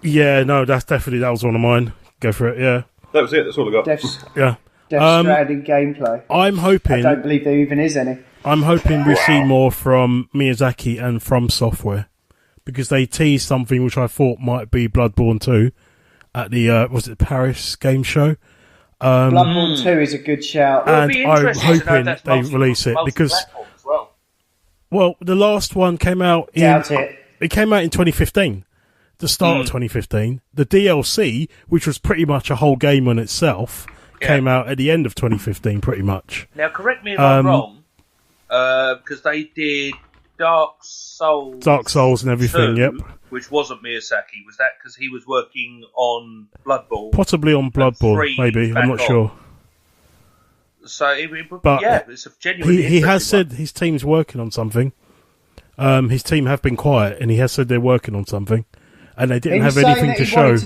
Yeah, no, that was one of mine. Go for it, yeah. That was it, that's all I got. Death Stranding gameplay. I'm hoping... I don't believe there even is any. I'm hoping we see more from Miyazaki and From Software, because they teased something which I thought might be Bloodborne 2 at the, was it Paris game show? Bloodborne 2 is a good shout. And I'm hoping they release it, because... Well, the last one came out in... It came out in 2015. The start of 2015. The DLC, which was pretty much a whole game on itself, came out at the end of 2015, pretty much. Now, correct me if I'm wrong, because they did Dark Souls and everything, 2, which wasn't Miyazaki. Was that because he was working on Bloodborne? Possibly on Bloodborne, maybe. I'm not sure. So, it's a genuine... He has said his team's working on something. His team have been quiet, and he has said they're working on something. And they didn't have anything to show.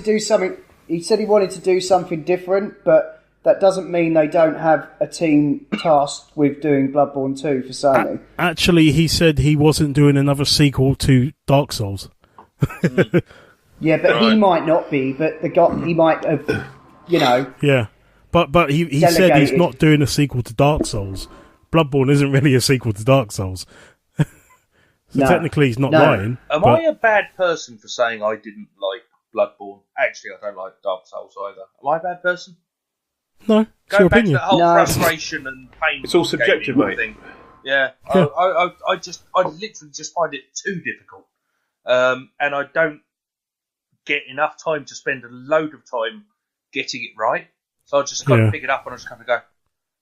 He said he wanted to do something different, but that doesn't mean they don't have a team tasked with doing Bloodborne 2 for Sony. Actually, he said he wasn't doing another sequel to Dark Souls. Yeah, but he might not be, but he might have, Yeah, but he said he's not doing a sequel to Dark Souls. Bloodborne isn't really a sequel to Dark Souls. Technically he's not lying. Am I a bad person for saying I didn't like Bloodborne? Actually, I don't like Dark Souls either. Am I a bad person? No, it's Going your back opinion. to that whole frustration and pain. It's all subjective, mate. Thing. Yeah, Yeah. I literally just find it too difficult, and I don't get enough time to spend a load of time getting it right. So I just kind of pick it up and I just kind of go,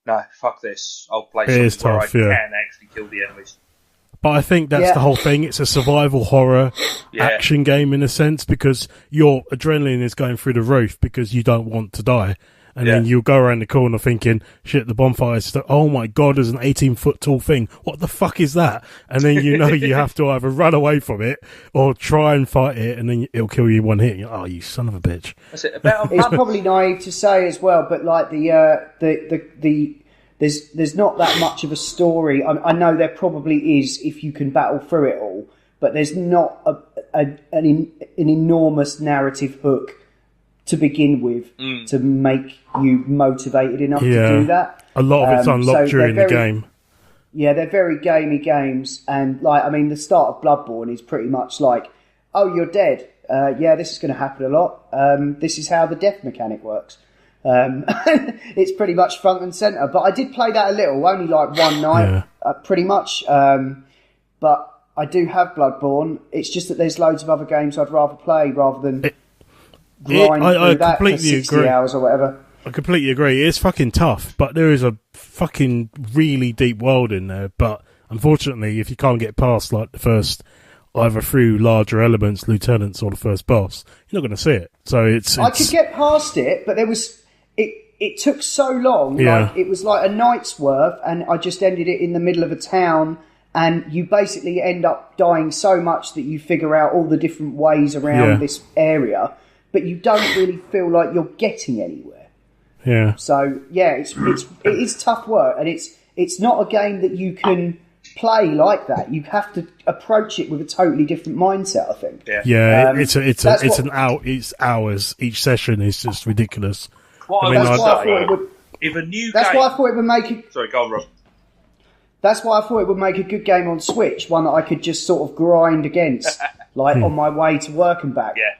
no, fuck this. I'll play something where I can actually kill the enemies. But I think that's the whole thing. It's a survival horror action game in a sense, because your adrenaline is going through the roof because you don't want to die. And then you'll go around the corner thinking, shit, the bonfire's, oh my God, there's an 18-foot tall thing. What the fuck is that? And then you know you have to either run away from it or try and fight it, and then it'll kill you in one hit. You're, oh, you son of a bitch. That's it. About it's probably naive to say as well, but like there's not that much of a story. I know there probably is if you can battle through it all, but there's not an enormous narrative hook to begin with to make you motivated enough to do that. A lot of it's unlocked during the game. Yeah, they're very gamey games, and the start of Bloodborne is pretty much like, oh, you're dead. This is going to happen a lot. This is how the death mechanic works. It's pretty much front and centre. But I did play that a little, only like one night, pretty much. But I do have Bloodborne. It's just that there's loads of other games I'd rather play rather than grind through that for 60 hours or whatever. I completely agree. It's fucking tough, but there is a fucking really deep world in there. But unfortunately, if you can't get past like the first, either through larger elements, lieutenants, or the first boss, you're not going to see it. So it's I could get past it, but there was it took so long. Yeah. Like, it was like a night's worth, and I just ended it in the middle of a town. And you basically end up dying so much that you figure out all the different ways around this area, but you don't really feel like you're getting anywhere. Yeah. So it is tough work, and it's not a game that you can play like that. You have to approach it with a totally different mindset, I think. Yeah. It's hours. Each session is just ridiculous. That's why I thought it would make it. Sorry, go on, Rob. That's why I thought it would make a good game on Switch, one that I could just sort of grind against, like on my way to work and back. Yeah.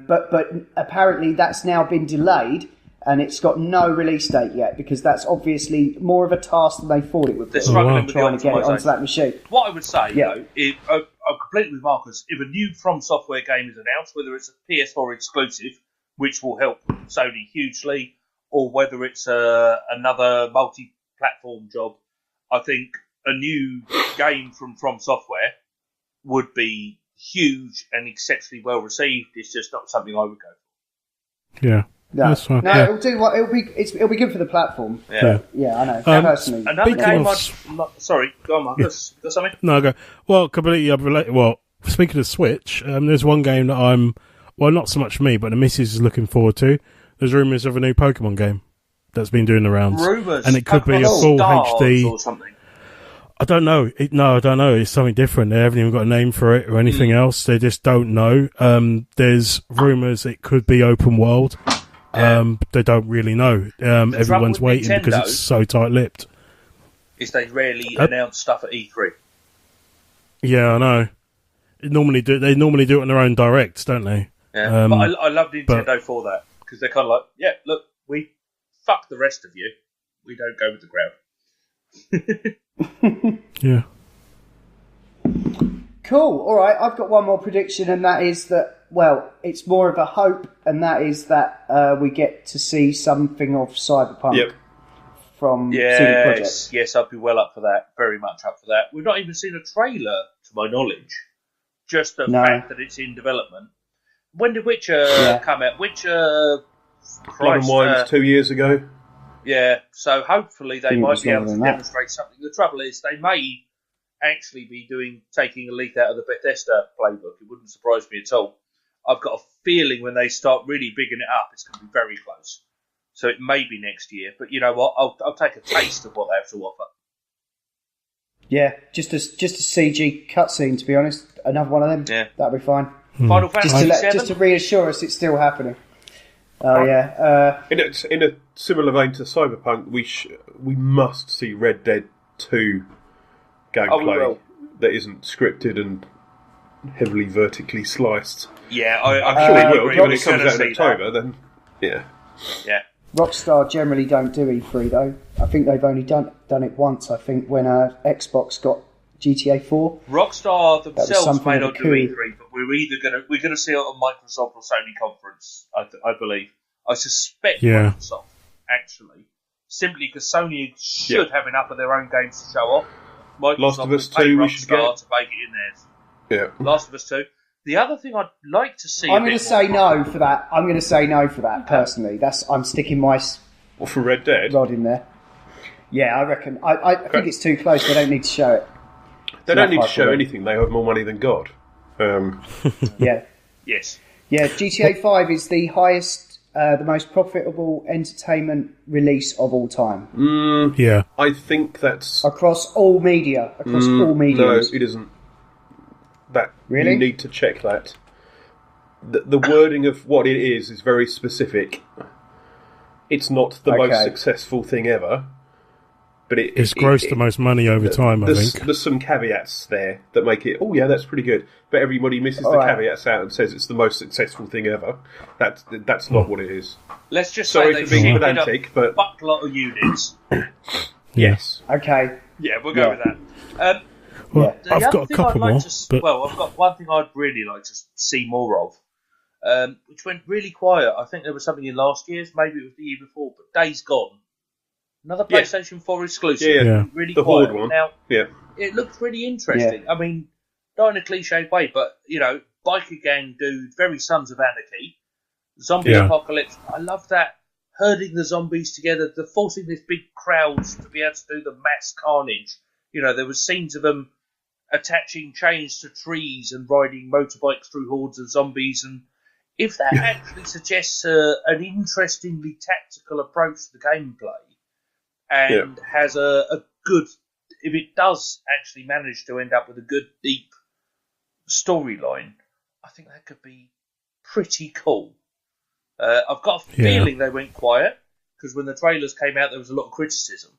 But apparently that's now been delayed, and it's got no release date yet, because that's obviously more of a task than they thought it would be. They're struggling with trying to get it onto that machine. What I would say, though, I'm completely with Marcus. If a new From Software game is announced, whether it's a PS4 exclusive, which will help Sony hugely, or whether it's another multi-platform job, I think a new game from Software would be huge and exceptionally well received. It's just not something I would go for. Yeah. No, that's fine. it'll do what it'll be good for the platform. Yeah, I know. Personally, another game. Sorry, go on, Marcus. Got something? No, I go. Well, completely unrelated. Well, speaking of Switch, there's one game that not so much me, but the missus is looking forward to. There's rumours of a new Pokemon game that's been doing the rounds. Rumours, and it could be a full HD or something. I don't know. I don't know. It's something different. They haven't even got a name for it or anything else. They just don't know. There's rumours it could be open world. They don't really know. Everyone's waiting Nintendo, because it's so tight-lipped. Is they rarely announce stuff at E3. Yeah, I know. They normally do it on their own directs, don't they? Yeah, but I love Nintendo for that, because they're kind of like, yeah, look, we fuck the rest of you. We don't go with the crowd. Yeah. Cool. All right, I've got one more prediction, and that is that, well, it's more of a hope, and that is that we get to see something of Cyberpunk from CD Projekt. Yes, I'd be well up for that. Very much up for that. We've not even seen a trailer, to my knowledge. Just the fact that it's in development. When did Witcher come out? Witcher... Blood and Wine was 2 years ago. Yeah, so hopefully they might be able to demonstrate something. The trouble is, they may actually be taking a leaf out of the Bethesda playbook. It wouldn't surprise me at all. I've got a feeling when they start really bigging it up, it's going to be very close. So it may be next year, but you know what? I'll take a taste of what they have to offer. Yeah, just a CG cutscene, to be honest. Another one of them. Yeah, that'd be fine. Final Fantasy VII? Just to reassure us it's still happening. Oh yeah. In a similar vein to Cyberpunk, we must see Red Dead 2 gameplay that isn't scripted and heavily vertically sliced. Yeah, I'm sure we will. When it comes out in October, then yeah. Rockstar generally don't do E3 though. I think they've only done it once. I think when Xbox got GTA 4. Rockstar themselves something may of a not do coup. E3, but we're gonna see it on Microsoft or Sony conference. I believe. I suspect Yeah. Microsoft actually, simply because Sony should have enough of their own games to show off. Microsoft Last of Us will pay 2 we should Rockstar get. to make it in theirs. Yeah. Last of Us 2. The other thing I'd like to see. I'm going to say no for that. I'm going to say no for that personally. I'm sticking my Or for Red Dead. rod in there. Yeah, I reckon. I think it's too close. They don't need to show it. They don't need to Not show quite anything. They have more money than God. Yeah. Yes. Yeah, GTA 5 is the highest, the most profitable entertainment release of all time. Yeah. I think that's... Across all media. All No, mediums. it isn't. That Really? You need to check that. The wording of what it is very specific. It's not the most Okay. successful thing ever, but It's grossed the most money over time, I think. There's some caveats there that make it, oh yeah, that's pretty good. But everybody misses All the right. caveats out and says it's the most successful thing ever. That's not what it is. Let's just Sorry say for they being shipped a pedantic, but buttload of units. Yes. Okay. Yeah, we'll go Yeah. with that. Well, The I've other got a thing couple I'd more. like But I've got one thing I'd really like to see more of, which went really quiet. I think there was something in last year's, maybe it was the year before, but Days Gone. Another Yeah. PlayStation 4 exclusive. Yeah. Really the quiet. Horde one. Now, Yeah. it looked really interesting. I mean, not in a cliched way, but, biker gang dude, very Sons of Anarchy, zombie Yeah. apocalypse. I love that. Herding the zombies together, forcing this big crowds to be able to do the mass carnage. There was scenes of them attaching chains to trees and riding motorbikes through hordes of zombies. And if that actually suggests an interestingly tactical approach to the gameplay and has a good, if it does actually manage to end up with a good, deep storyline, I think that could be pretty cool. I've got a feeling they went quiet because when the trailers came out, there was a lot of criticism.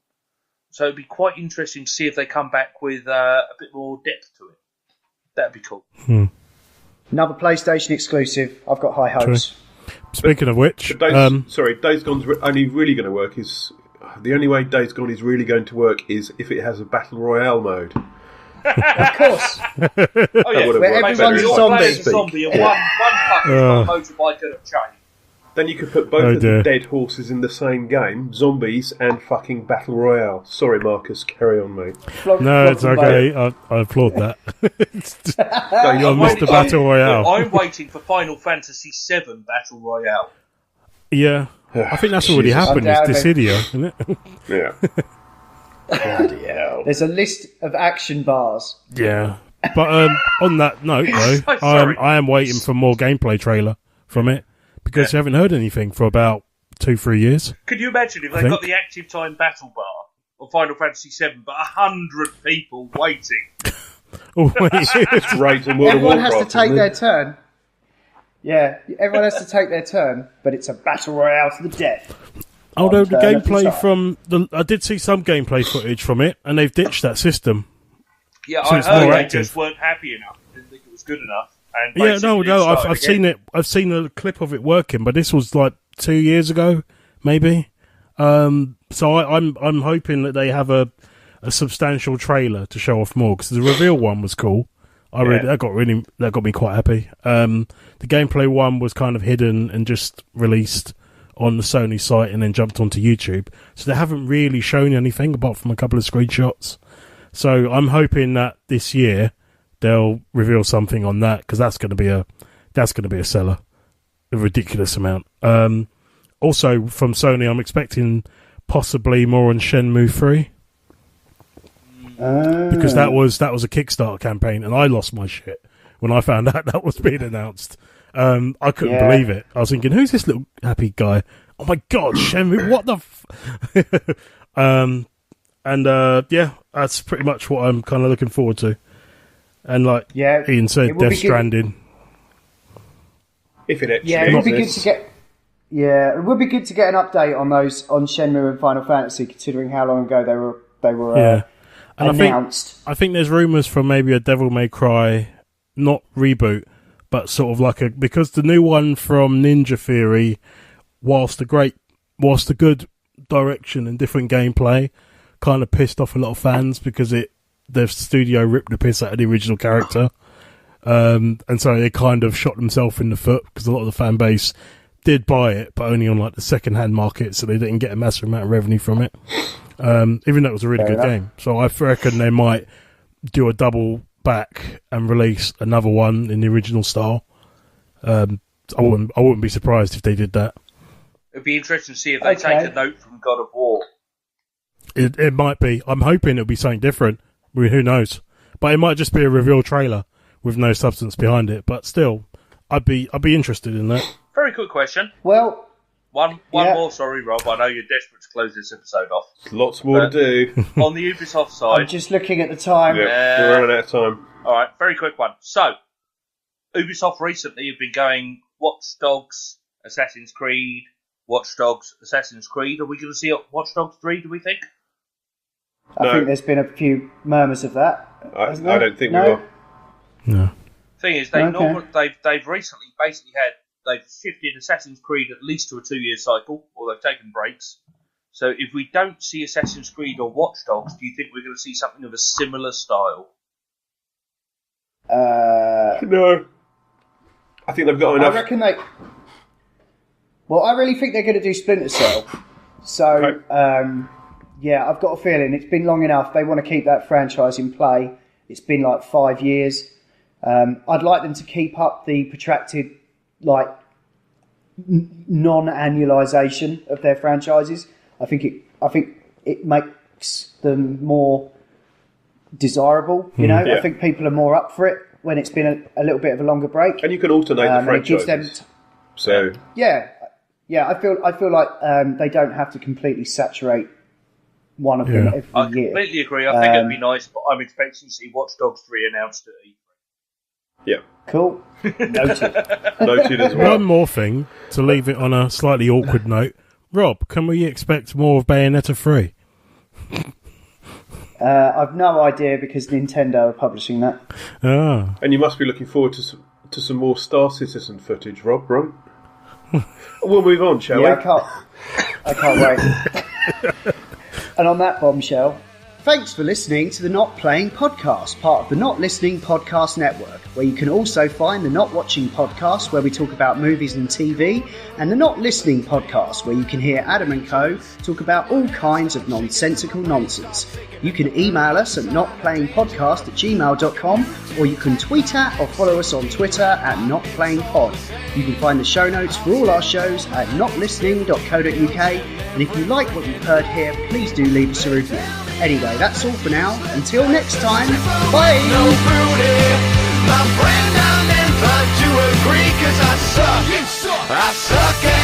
So it'd be quite interesting to see if they come back with a bit more depth to it. That'd be cool. Another PlayStation exclusive. I've got high hopes. speaking of which, Days Gone's only really going to work is... The only way Days Gone is really going to work is if it has a Battle Royale mode. Of course. Oh yeah, Where Make everyone's sure a you're zombie. playing as a zombie and one fucker's got a motorbike and a chain. Then you could put both Oh, of the dear. dead horses in the same game, zombies and fucking Battle Royale. Sorry, Marcus, carry on, mate. no, it's okay. I applaud that. You're Mr. Battle Royale. I'm waiting for Final Fantasy VII Battle Royale. Yeah. I think that's already Jesus. happened. It's Undoubtedly. Dissidia, isn't it? Yeah. There's a list of action bars. Yeah. But on that note, though, I'm sorry. I am waiting for more gameplay trailer from it because you haven't heard anything for about 2-3 years. Could you imagine if they think. got the active time battle bar of Final Fantasy VII, but 100 people waiting? Oh, wait. It's right in World of Everyone has to Warcraft, take isn't their it? turn. Yeah, everyone has to take their turn, but it's a battle royale to the death. Although the turn of the gameplay time. from I did see some gameplay footage from it, and they've ditched that system. Yeah, So I it's heard more they active. just weren't happy enough. Didn't think it was good enough. And Yeah, basically no, started I've seen again. it. I've seen a clip of it working, but this was like 2 years ago, maybe. So I'm hoping that they have a substantial trailer to show off more because the reveal one was cool. That got me quite happy. The gameplay one was kind of hidden and just released on the Sony site and then jumped onto YouTube. So they haven't really shown anything apart from a couple of screenshots. So I'm hoping that this year they'll reveal something on that because that's going to be a seller, a ridiculous amount. Also from Sony, I'm expecting possibly more on Shenmue 3. Because that was a Kickstarter campaign, and I lost my shit when I found out that was being announced. I couldn't believe it. I was thinking, who's this little happy guy? Oh my god, Shenmue! What the? That's pretty much what I'm kind of looking forward to. And like Ian it said, would be Death good. Stranding. It would be good to get. Yeah, it would be good to get an update on those on Shenmue and Final Fantasy, considering how long ago they were And announced. I think there's rumours for maybe a Devil May Cry, not reboot, but sort of like because the new one from Ninja Theory, whilst a good direction and different gameplay kind of pissed off a lot of fans because their studio ripped the piss out of the original character. And so they kind of shot themselves in the foot because a lot of the fan base did buy it, but only on like the second-hand market, so they didn't get a massive amount of revenue from it. Even though it was a really good game. So I reckon they might do a double back and release another one in the original style. I wouldn't be surprised if they did that. It'd be interesting to see if they take a note from God of War. It might be. I'm hoping it'll be something different. I mean, who knows? But it might just be a reveal trailer with no substance behind it. But still, I'd be interested in that. Very quick question. Well, one more. Sorry, Rob. I know you're desperate to close this episode off. Lots more to do. On the Ubisoft side, I'm just looking at the time. Yeah, we're running out of time. All right, very quick one. So, Ubisoft recently have been going Watch Dogs, Assassin's Creed, Watch Dogs, Assassin's Creed. Are we going to see Watch Dogs 3, do we think? I think there's been a few murmurs of that. I don't think we will. No. Thing is, they've recently basically they've shifted Assassin's Creed at least to a 2-year cycle, or they've taken breaks. So if we don't see Assassin's Creed or Watch Dogs, do you think we're going to see something of a similar style? No. I think they've got enough. I reckon Well, I really think they're going to do Splinter Cell. So, yeah, I've got a feeling it's been long enough. They want to keep that franchise in play. It's been like 5 years. I'd like them to keep up the protracted, like, non-annualisation of their franchises. I think it makes them more desirable. You know, I think people are more up for it when it's been a little bit of a longer break. And you can alternate the franchises. It gives them I feel like they don't have to completely saturate one of them every year. I completely agree. I think it'd be nice, but I'm expecting to see Watch Dogs 3 announced at E3. Yeah. Cool. Noted. Noted as well. One more thing, to leave it on a slightly awkward note. Rob, can we expect more of Bayonetta 3? I've no idea because Nintendo are publishing that. Ah. And you must be looking forward to some more Star Citizen footage, Rob, right? We'll move on, shall we? I can't wait. And on that bombshell, thanks for listening to the Not Playing Podcast, part of the Not Listening Podcast Network, where you can also find the Not Watching Podcast, where we talk about movies and TV, and the Not Listening Podcast, where you can hear Adam and Co. talk about all kinds of nonsensical nonsense. You can email us at notplayingpodcast@gmail.com, or you can tweet at or follow us on Twitter at notplayingpod. You can find the show notes for all our shows at notlistening.co.uk, and if you like what you've heard here, please do leave us a review. Anyway, that's all for now. Until next time, bye! No booty, my friend, I'm inclined to agree, 'cause I suck. I suck at